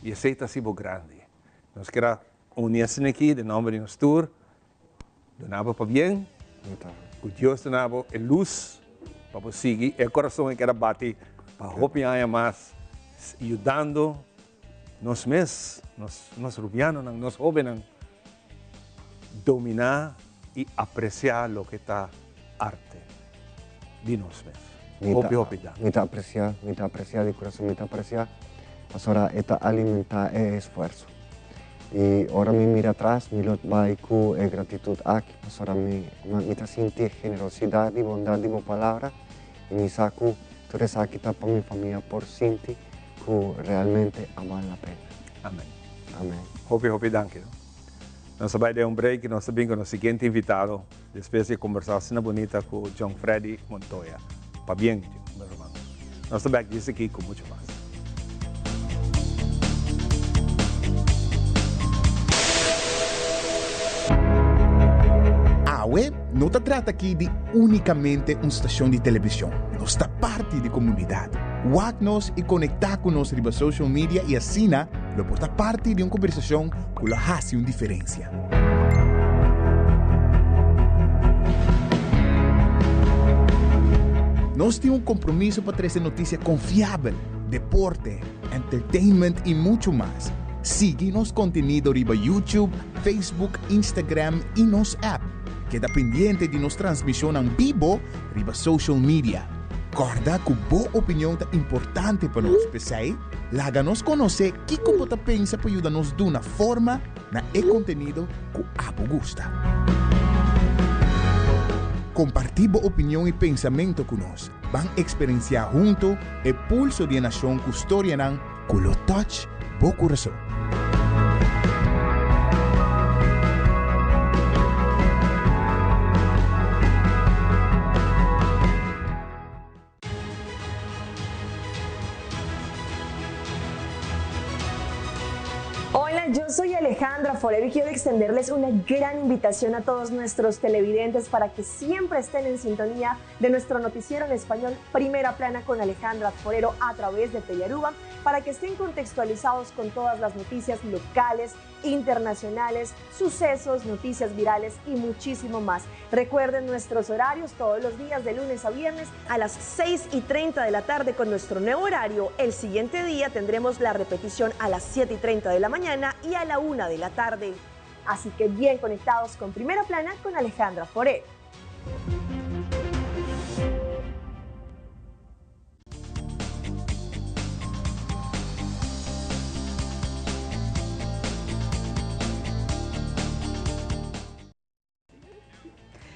Y ese está sido grande. Nos queda unirse aquí de nombre de nuestro tour, de nada para bien. Que Deus te dá a luz para seguir, o coração que era bate para hopiar mais, ajudando nós mesmos, nós rubianos, nós jovens, dominar e apreciar o que está arte de nós mesmos. Mita apreciar de coração, mita apreciar, mas ahora está alimentar esforço. Y ahora me mira atrás, mi lot baiku gratitud aquí, pues ahora me siente generosidad y bondad de mi palabra y me saco tú eres aquí para mi familia por sentir que realmente vale la pena. Amén. Amén. Hopi, danke. Nós vamos dar break e nós sabemos que o seguinte invitado, depois de conversar assim bonita com John Freddy Montoya. Para bem, meus irmãos. Nós estamos aqui com muito mais. AWE não se trata aqui de unicamente uma estação de televisão. Nós está parte da comunidade. WAC-nos e conectar com nós nas social media e assim, lo porta parte de uma conversação que faz uma diferença. Nós temos um compromisso para trazer notícia confiável, deporte, entertainment e muito mais. Siga nosso conteúdo riba YouTube, Facebook, Instagram e nosso app. Queda pendiente de nossa transmissão em vivo riba social media. Recorda que boa opinião é importante para nós, pessoal. Laga-nos conhecer o que você pensa para ajudar-nos de uma forma na conteúdo que você gosta. Compartir boa opinião e pensamento conosco. Vamos experienciar junto o pulso de uma nação que história não, que lo touch, bo coração. Hola, yo soy Alejandra Forero y quiero extenderles una gran invitación a todos nuestros televidentes para que siempre estén en sintonía de nuestro noticiero en español Primera Plana con Alejandra Forero a través de Telearuba, para que estén contextualizados con todas las noticias locales, internacionales, sucesos, noticias virales y muchísimo más. Recuerden nuestros horarios todos los días de lunes a viernes a las 6:30 de la tarde con nuestro nuevo horario. El siguiente día tendremos la repetición a las 7:30 de la mañana y a la 1 de la tarde. Así que bien conectados con Primera Plana con Alejandra Forero.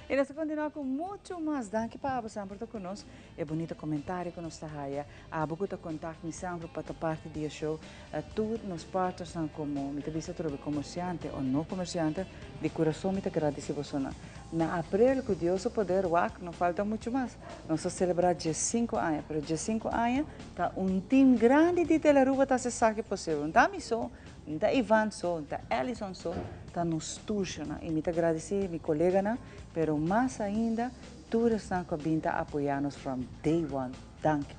E nós continuamos com muito mais. Danke para você por estar conosco. É bonito comentário que nós está aí. A boca de contato me sempre para a parte do show. Todos nos partos são como me também se trova comerciante ou não comerciante. De coração me agradeço você. Na abril que Deus poder WAC não falta muito mais. Nós vamos celebrar dia 5 anos. Pero dia 5 anos tá time grande de Telearuba tá se sabe possível. Não tá missão. Não Ivan só, não Ellison só, está nos tuxo, e me agradecer meu colega, pero mais ainda, todos estão com a apoiar-nos from day one, danke,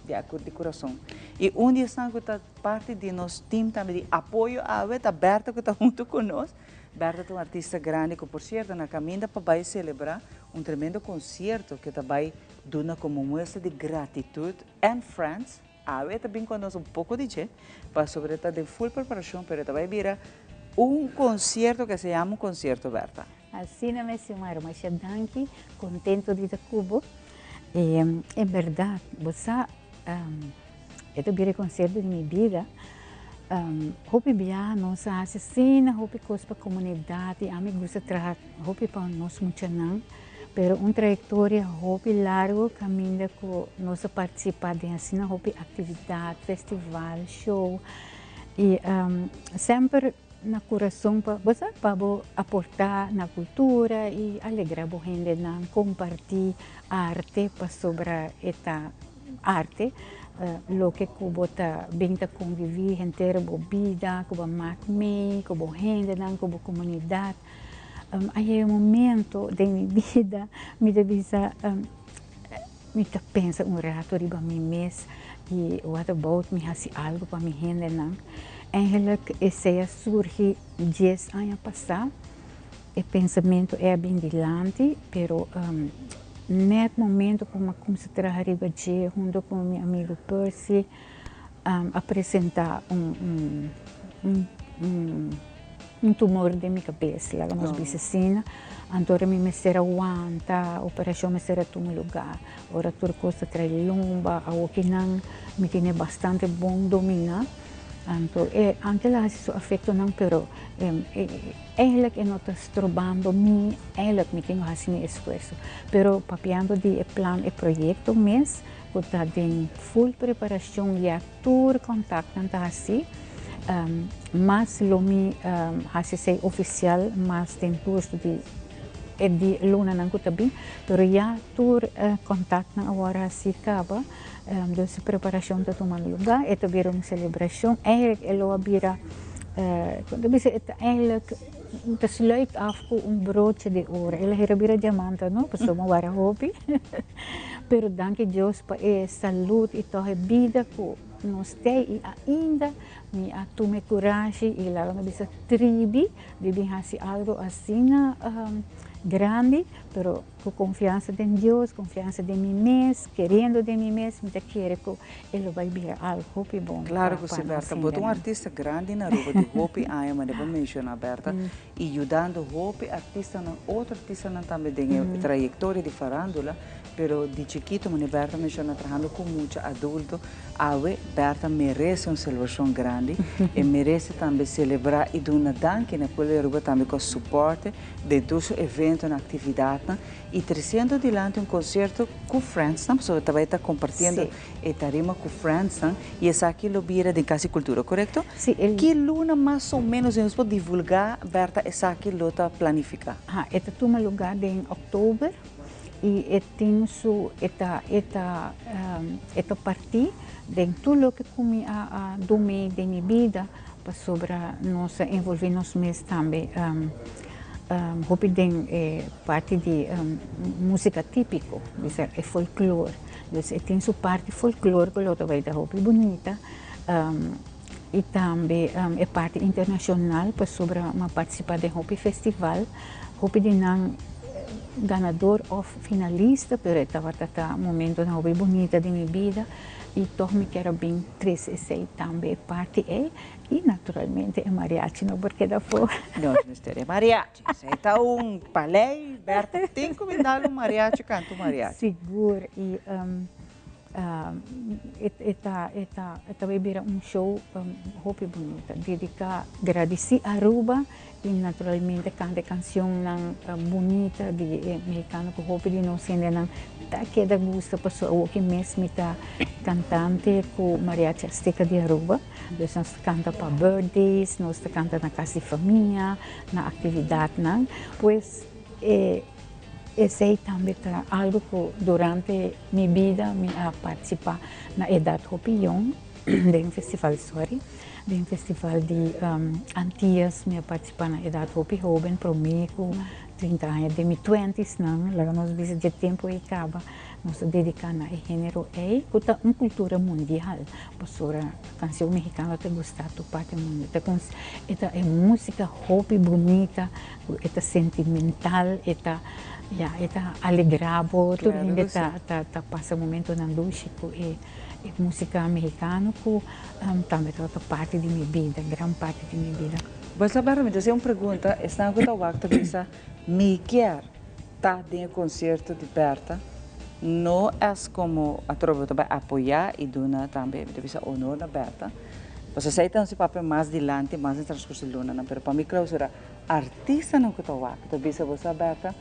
de acordo de coração. E dia estão com a parte de nosso time também de apoio a Berta que está junto conosco. Berta é uma artista grande que, por certo, na caminha para celebrar tremendo concerto que vai dar como mostra de gratitude and friends. A também conosco pouco de gente, para sobre todo de full preparação, pero vai vir concerto que se chama Concerto Berta. Assim é mesmo, mas danke, contento de estar Cuba. É verdade, você, eu tive concerto de minha vida. Hope bia nossa assassina, hope coisa para a comunidade, amigos atrás, hope para nós muito não. pero trajetória hopi largo caminho com nós participar de assim hopi atividade, festival, show e sempre na coração para aportar na cultura e alegrar a gente, compartilhar arte para sobre esta arte, lo que cubo ta bem ta conviver inteira a vida, cubo macme, cubo gente, cubo comunidade. Aí é um momento da minha vida, me devisa, me pensa rato riba mim mês e what about me fazer algo para minha gente não. Eigenlijk essa surge 10 anos passar. O pensamento é bem dilante, pero net momento como comecei a trabalhar junto com meu amigo Percy, apresentar tumor de minha cabeça, lá nos vicina. Então me mesera aguanta, operação mesera todo lugar. Ora tudo coisa traz lomba, a o que não me tem bastante bom dominar. Então, anche lá isso afeta não, pero eigenlijk não está estrobando me, eigenlijk me tenho assim esforço. Pero papiando de plan e projeto mês, que está em full preparação e ator contato não está assim. Mas lo me assim sei oficial, mas tem posto de luna não está bem, pero já ator contato não agora assim acaba. Dus de preparação está tomando lugar, é também uma celebração. Eigenlijk ela vira, eigenlijk het sluit af com broodje de ouro. Ela vira diamante, não? Pessoa uma vara hobby. Pero danke Deus para a saúde e toda a vida que nós temos e ainda me atume coragem e lá na bisa tribo de fazer algo assim grande, pero com confiança em Deus, confiança em mim mesmo, querendo de mim mesmo, me querer que ele vai vir algo bom. Claro que sim, Berta. Botou um artista grande na rua de Hopi, aí mas devo mencionar Berta, e ajudando Hopi, outro artista também tem trajetória de farándula, pero de chiquito, mas Berta menciona trabalhando com muito adulto, aí Berta merece uma celebração grande e merece também celebrar e dar uma dança naquela rua também com suporte de todos os eventos na atividade e trazendo adiante um concerto com Friends, a pessoa também está compartilhando a tarima com Friends e essa aqui lo vira de Casa e Cultura, correto? Sim. Que luna mais ou menos nós podemos divulgar, Berta, essa aqui lo está planificar? Esta toma lugar em outubro e tem esta parte de tudo o que comi a dormir de minha vida para sobre nós envolver-nos mesmo também. Hopi tem parte de música típica, é folclore. Tem sua parte folclore, que ela vai dar Hopi bonita. E também é parte internacional, para sobre uma participar de Hopi Festival. Hopi de não ganador ou finalista, pero estava um momento na Hopi bonita de minha vida. E toch me quero bem 3 e 6 também parte e naturalmente é mariachi, não porque da fora. Não, não é mariachi. Se está palé, Berta, tem que me dar mariachi, canto mariachi. Seguro. E vai virar show Hopi bonita, dedicar, agradecer a Aruba e naturalmente canta canção bonita de mexicano que Hopi de nós ainda tá que dá gosto para o que mesmo está cantante com mariachi azteca de Aruba. Nós canta para birthdays, nós canta na casa de família, na atividade, não? Pois esse aí também é algo que durante minha vida me participar na idade Hopi Young, de um festival, de um festival de Antillas, me participar na idade Hopi Jovem, para mim, com 30 anos, de 20s, não? Lá nós vimos de tempo e acaba, nós dedicamos a gênero que é cultura mundial, por a canção mexicana te gostar do parte mundial, é música Hopi bonita, é sentimental, é alegrado, todo mundo passa momento na luz e música mexicana que também é parte de minha vida, grande parte de minha vida. Mas agora me fazer uma pergunta, está na conta o pensa, me quer estar em concerto de Berta, não é como a tropa vai apoiar e dar também honor na Berta. Você sei então se papel mais adiante, mais em transcurso de luna, mas para mim clausura artista não que está também se você Berta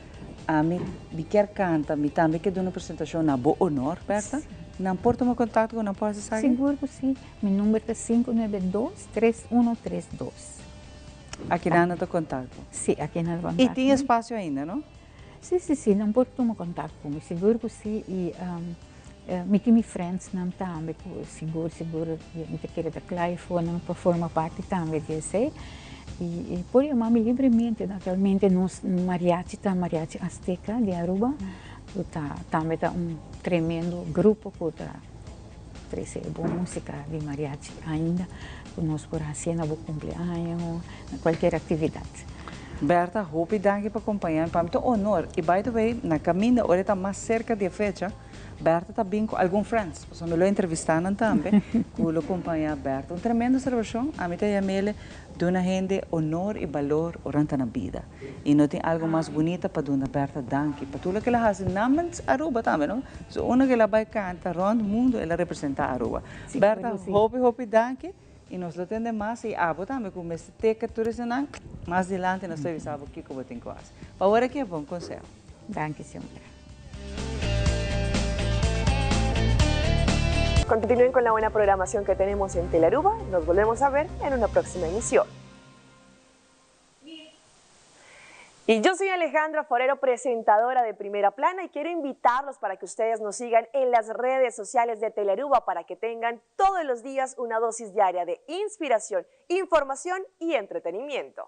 a mim quer canta, me também quer dar uma apresentação na boa honor, Berta? Não porta meu contato com não pode sair? Seguro que sim. Meu número é 592-3132. Aqui na Ana contato? Sim, aqui na Ana. E tem espaço ainda, não? Sim, não porta tomar contato comigo. Seguro que sim. E me que friends não também, seguro, me quer dar telefone não para formar parte também desse. E pode chamar-me livremente, naturalmente, nós mariachi Azteca de Aruba, também está tremendo grupo que traz boa música de mariachi ainda, conosco por assim, no cumpleaños, qualquer atividade. Berta, hope danke para acompanhar, para muito honor. E by the way, na caminho, agora está mais cerca da fecha, Berta está bem com alguns friends, porque me lo entrevistaram também, que lo acompanha Berta. Tremenda celebração, a mim também de uma gente honor e valor durante a vida. E não tem algo mais bonito para dar Berta danke, para tudo que ela faz, namens Aruba também, não? So, uma que ela vai cantar around o mundo, ela representa Aruba. Sim, Berta, sim. hope danke. E nós lo temos mais e abo também, como esse teca turismo, mais adiante nós avisamos o que eu tenho quase. Para agora que é bom conselho. Danke, senhora. Continúen con la buena programación que tenemos en Telearuba. Nos volvemos a ver en una próxima emisión. Y yo soy Alejandra Forero, presentadora de Primera Plana, y quiero invitarlos para que ustedes nos sigan en las redes sociales de Telearuba para que tengan todos los días una dosis diaria de inspiración, información y entretenimiento.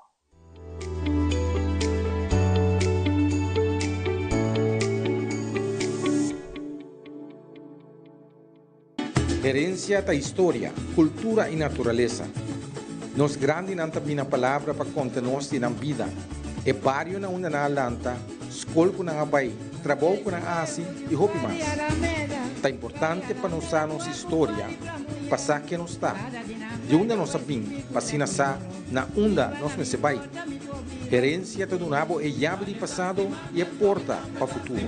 Herencia da história, cultura e natureza. Nos grande não tem a palavra para contar nós na vida. É barrio na una na lanta, escola na abai, trabalho na asi e roupa mais. Tá importante para nós a nossa história, passar que nos está. De onde nós sabemos, para sa na onda nós me se vai. Herência do nabo é chave de passado e é porta para o futuro.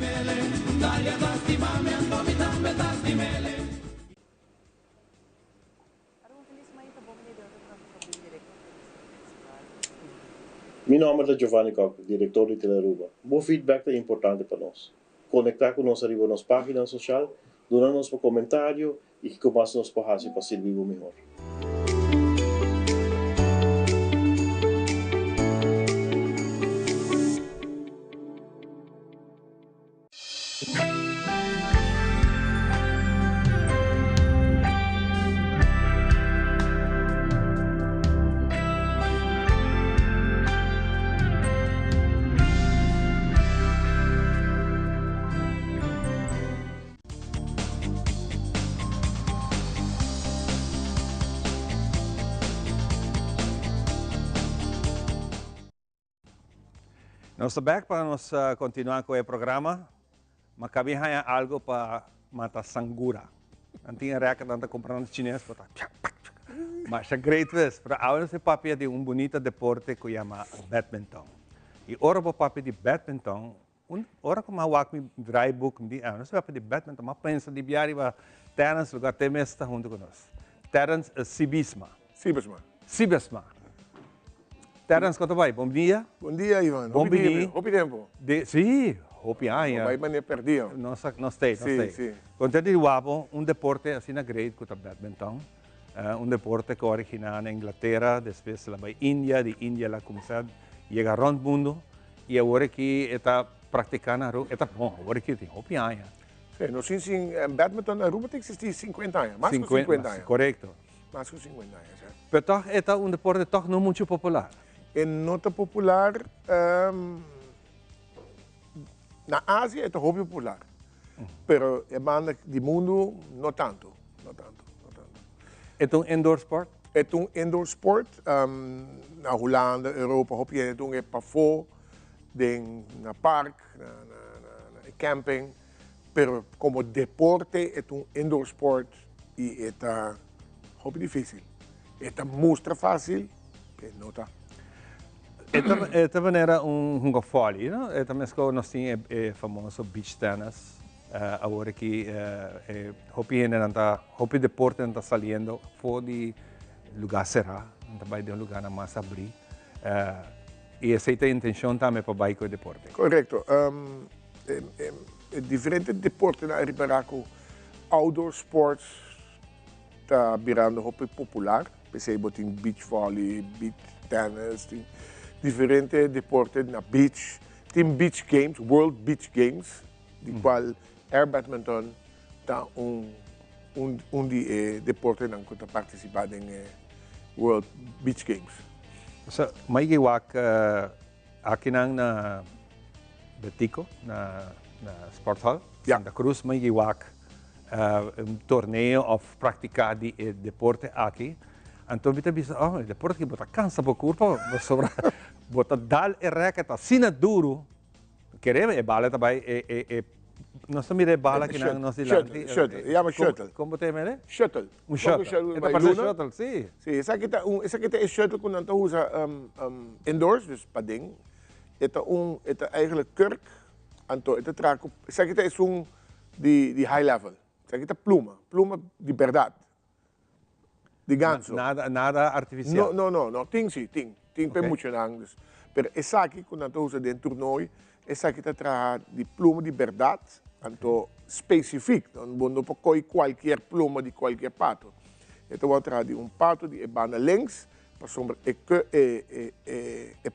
Meu nome é Giovanni Koch, diretor de Telearuba. Bom feedback é importante para nós. Conectar com nós arriba nas páginas sociais, donar-nos por comentário e que mais nos fazer para servir melhor. Nós estamos back para nós continuar com o programa, mas cabe algo para matar sangura. Não tinha reca tanta comprando chinês para mas é great vez para agora se papel de bonito deporte que se chama badminton. E ora o papel de badminton, ora como eu walk me draaiboek die não se papel de badminton, mas pensa de viajar para Terence lugar tem mesmo está junto conosco. Terence Sibisma. Terence, quanto vai? Bom dia. Bom dia, Ivan. Bom dia. Hopi tempo. Sim, hopi aia. Vai mané perdido. Não sei. Contente de guapo, deporte assim na great que o badminton. Deporte que originou na Inglaterra, depois lá vai Índia, de Índia lá começou a chegar around o mundo e agora que está praticando, está bom, agora que tem hopi aia. Sim, nós sim, badminton na Aruba tem que existir 50 anos, mais de 50 anos. Correto. Mais de 50 anos, certo? Mas toch é deporte toch não muito popular. É nota popular, na Ásia é hobby popular, pero é banda do mundo não tanto. É indoor sport? É indoor sport, na Holanda, Europa, hobby é para fora, na parque, na camping, pero como deporte é indoor sport e é hobby difícil. É mostra fácil, é nota. Esta maneira gofoli, não? É também que nós temos famoso beach tennis, agora que hopi deporte está saindo fora de lugar será, não vai de um lugar mais abrir. e aceita a intenção também para baixo o deporte. Correto. Diferente deporte na Ribaraco, outdoor sports está virando muito popular. Percebo, tem beach volley, beach tennis, tem diferente deporte na beach. Tem beach games, World Beach Games, de qual air badminton está deporte na que participar em World Beach Games. So, may giwak aqui na Betico, na Sport Hall, Santa Cruz, may giwak torneio of praticar de deporte aqui. Então, kita bisa, deporte que bota cansa por curva, bota dal e racket assim duro, queremos bala também, nós também bala que não nós dilante. Shuttle, chama shuttle. Como te mene? Shuttle. Shuttle. Esta parece shuttle, sim. Sim, essa aqui é shuttle que nós usa indoors, dus pading. Esta eigenlijk kurk, anto esta traco. Essa aqui é de high level. Essa aqui é pluma de verdade. De ganso. Nada artificial. Não, tem sim, tem emocionante. Mas essa aqui que nós usa dentro do torneio, essa aqui está de pluma de verdade. Então, específico, não pode qualquer pluma de qualquer pato. Então, vou trazer pato de banda length, para sombra,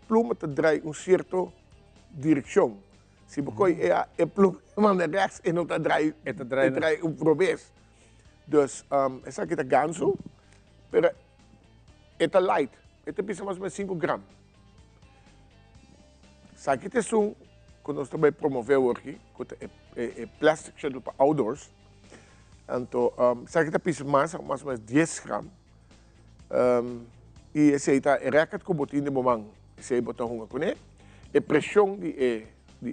pluma te draai certa direção. Se você pluma de rechts e não te draai revés. Dus, essa aqui é ganso, mas é light, pesa mais ou menos 5 gramas. Essa aqui é que nós também promovemos aqui, é plastic shuttle para outdoors. Então, essa aqui pesa mais ou menos 10 gramas. E esse aí é racket que botinho de momang, esse aí botar com ele. A pressão de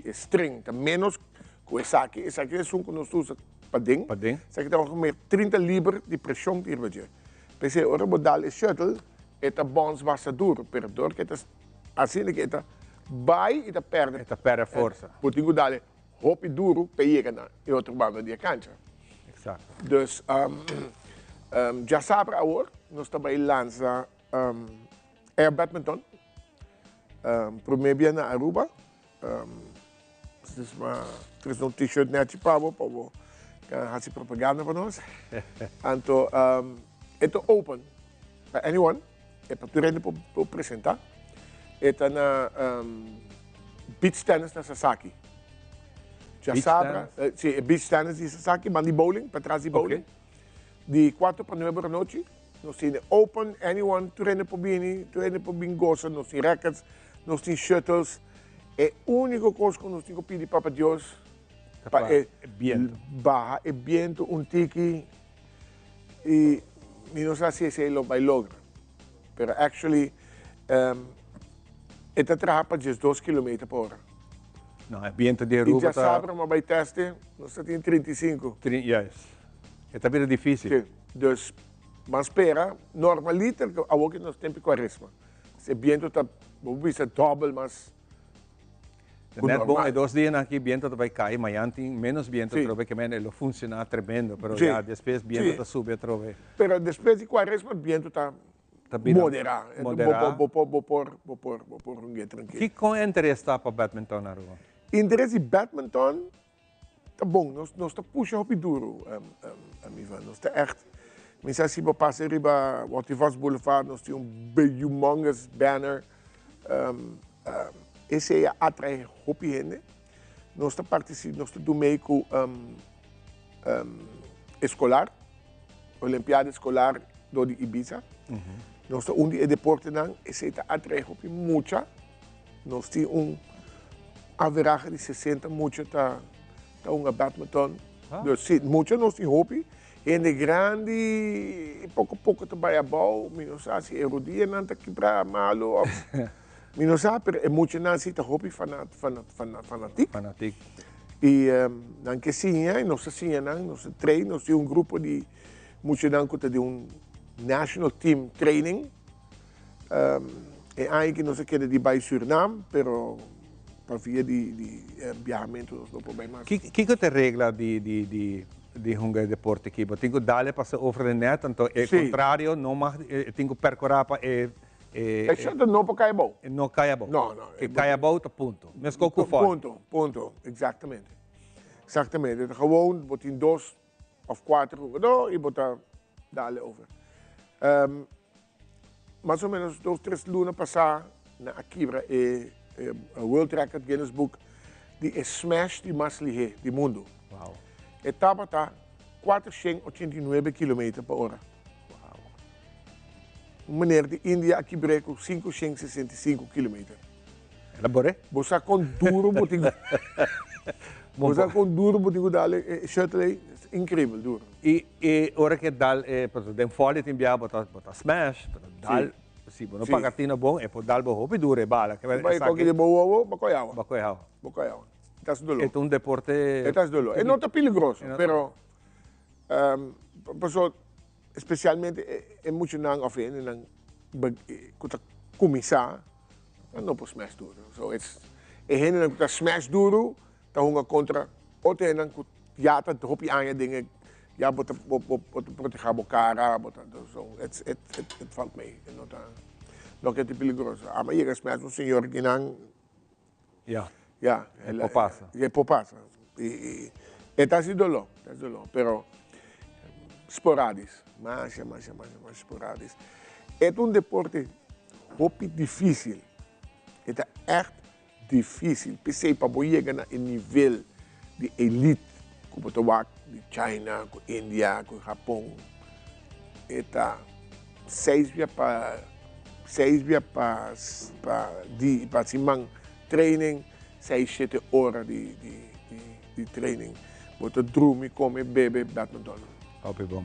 string está menos que essa aqui é que nós usamos para dentro. Essa aqui está com 30 libras de pressão de irmãos. Pensei, ora vou dar o shuttle, é bounce bastante duro, perdão, que é assim que é vai e perde. Perde força. Botinho dar hopi duro para chegar em outra banda de cancha. Exato. Dus, já sabe agora, nós também lançamos air badminton. Primeiro na Aruba. Temos um t-shirt net para fazer propaganda para nós. Então, é open para anyone. É para tu para apresentar. É na beach tennis na Sasaki. Já sabe, sim, beach tennis de Sasaki, mas de bowling, para trás de bowling. De 4 para 9 da noite. Nós temos open, anyone, treina para bem gosta, nós temos rackets, nós temos shuttles. É a única coisa que nós temos que pedir para Deus é barra, é viento, tiki, e não sei se ele vai lograr. Mas, actually, é trabalhar para 2 km por hora. Não, é viento de Aruba. E já sabe, mas vai testar, nós temos 35. Yes. É bem difícil. Sim, dus, mas espera, normalmente, que nós temos quaresma. Se o viento está, vamos dizer, double, mas... Net bom, é 2 dias aqui, viento vai cair, mas tem menos viento, trove que ele funciona tremendo, mas já depois viento está sube trove. Mas depois de quaresma, o viento está moderado. Vou pôr um guia tranquilo. Que com interesse está para badminton na rua? Interesse em badminton, tá bom, nós está puxando duro, Ivan, nós está echt. Mas se você passa riba Wativas Boulevard, nós temos humongous banner. Esse é atrai hopi gente. Nós está participando, nós está do meio com escolar, Olimpiada escolar do de Ibiza. Nós está onde é deporte não, esse está atrai hopi muita. Nós temos average de 60 muita tá badminton. Dus sim, muita nós temos hopi. Gente grande, pouco a pouco trabalha bom, não sei se erodia não está quebrar malo. Não sei, mas é muito não se está hobby fanático. E não que sim, nós treino, nós temos grupo de muito não que de national team training. É aí que nós queremos de baixo Suriname, pero para via de viajamento nós não podemos. Que é a regra de deporte aqui? Tenho que dar para over de net, então é contrário, não mais tenho que percorrer para E shuttle não para Caiabou. Não Caiabou. Não. E Caiabou tá ponto. Mas coco fora. Ponto. Exatamente. Exatamente. Het gewoon, wordt in 2 of 4 uur e botar dale over. Mais ou menos 2, 3 lunas passar na Akibra World Record Guinness Book die smash die mais ligeiro do mundo. Wow. Etapa está 489 km per hora. Wow. Meneer de Índia aqui breco 565 km. Elaboré? Você com duro botigo. Você com duro botigo dale shuttle incrível duro. E ora que dal den folie ti inviamo botar smash, dal sì, non Sì. pagatina bom e poi dal bo hopi dure bala che Vai com aquele boa, bacoiava. Bacoiava. Tas dolo. É um deporte. Tas dolo. É não tá perigoso, pero pessoa especialmente é muito não ofende não kuta começar não pode smash duro. So it's hen não kuta smash duro, tá hunga contra outra não kut ja tá hopi aan dingen ja bota proteger cara bota so it valt mee en não que é perigoso. Mas chega smash um senhor que não Ja. Ja, popasa. E está assim dolor, pero esporádicos, mais esporádicos. É deporte muito difícil. É echt difícil. Pensei para chegar no nível de elite, como de China, com Índia, com Japão. É 6 dias para simang training. 6-7 horas de training. Botar dormir, comer, beber, badminton. Hopi bom.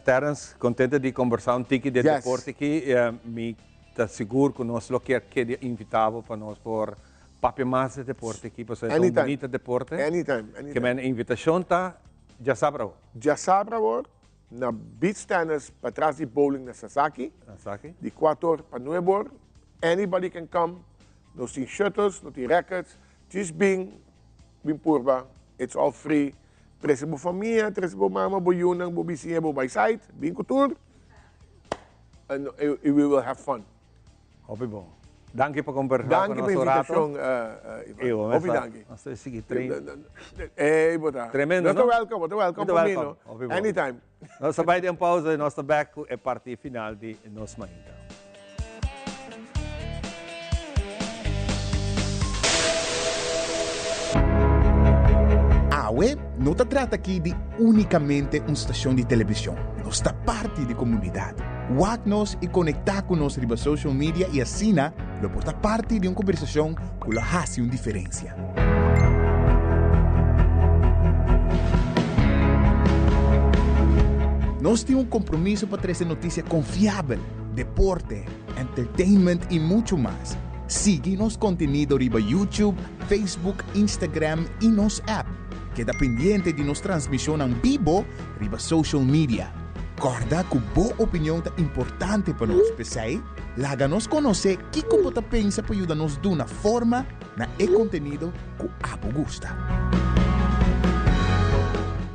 Terence, contente de conversar tiki de deporte aqui. Me tá seguro que nós lo que invitava para nós por papi mais de deporte aqui, para ser um bonito deporte. Anytime. Que minha invitação tá já sabe. Já sabe na beach tennis para trás de bowling na Sasaki. De 4 horas para 9 horas. Anybody can come. Nós temos shuttles, nós temos rackets, just bem purba, it's all free. Preço para família, preço para mama, para yunang, para vizinha, para by site, bem cultura. And we will have fun. Hopi bom. Danke por conversar com nosso rato. Hopi danke. Nós temos seguir treino. Bota. Tremendo, não? Welcome para mim, no? Anytime. Nós vai ter uma pausa e nós estamos back com a parte final de Nos Mainta. A web não se trata aqui de unicamente uma estação de televisão. Nós está parte da comunidade. Wag-nos e conectar com nós riba social media e assim, lo porta parte de uma conversação que lo hace uma diferença. Nós temos um compromisso para trazer notícia confiável, deporte, entertainment e muito mais. Sigue nosso conteúdo riba YouTube, Facebook, Instagram e nosso app. Queda pendiente de nossa transmissão em vivo riba social media. Corda que boa opinião é importante para nós, pessoal. Laga-nos conhecer que como você pensa para ajudar-nos de uma forma na conteúdo que abo gusta.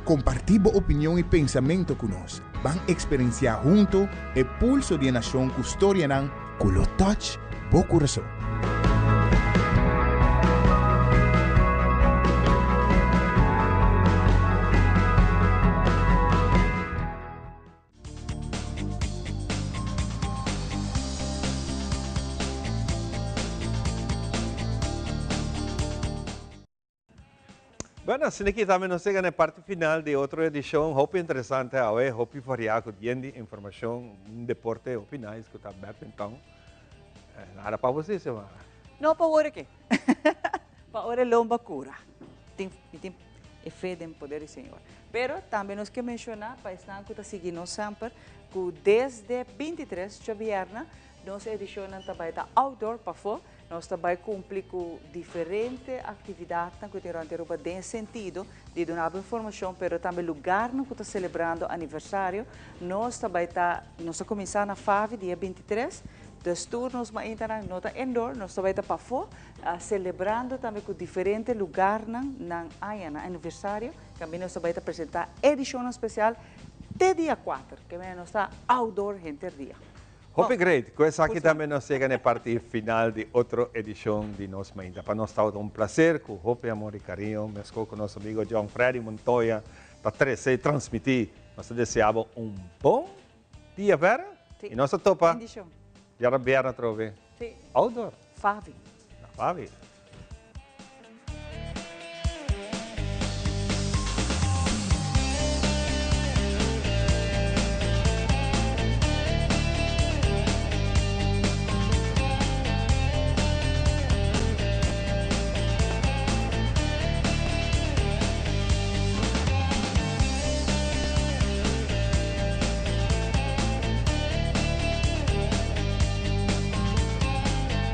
Compartir boa opinião e pensamento conosco. Vão experienciar junto o pulso de nação que história não, que lo touch bo coração. Bueno, assim aqui também nós chegamos na parte final de outra edição, muito interessante, muito variado, de informação, deporte, opiniões, que está badminton. Nada para você, Samara? Não, para agora aqui. Para agora lomba cura. Tem fé em poder do Senhor. Pero também nós queremos mencionar, para estar que está seguindo sempre, que desde 23 de viernes, nossa edição também está outdoor para fora. Nós também cumprimos com diferentes atividades que terão nesse sentido de dar informação, mas também lugar que está celebrando aniversário. Nós também nós começamos na FAV, dia 23, dos turnos mais internos, nós indoor, nós também para fora, celebrando também com diferentes lugares na aniversário. Também nós também apresentar edição especial de dia 4, que nós está outdoor gente dia. Hope great. Questa aqui também nós chega na parte final de outra edição de Nos Mainta. Para nós está um prazer com Hope, amor e carinho. Mesmo com nosso amigo John Freddy Montoya, para transmitir. Nós desejamos bom dia, Vera. E nossa topa. Bendição. Já era trove. Sim. Outdoor. Favi. Favi.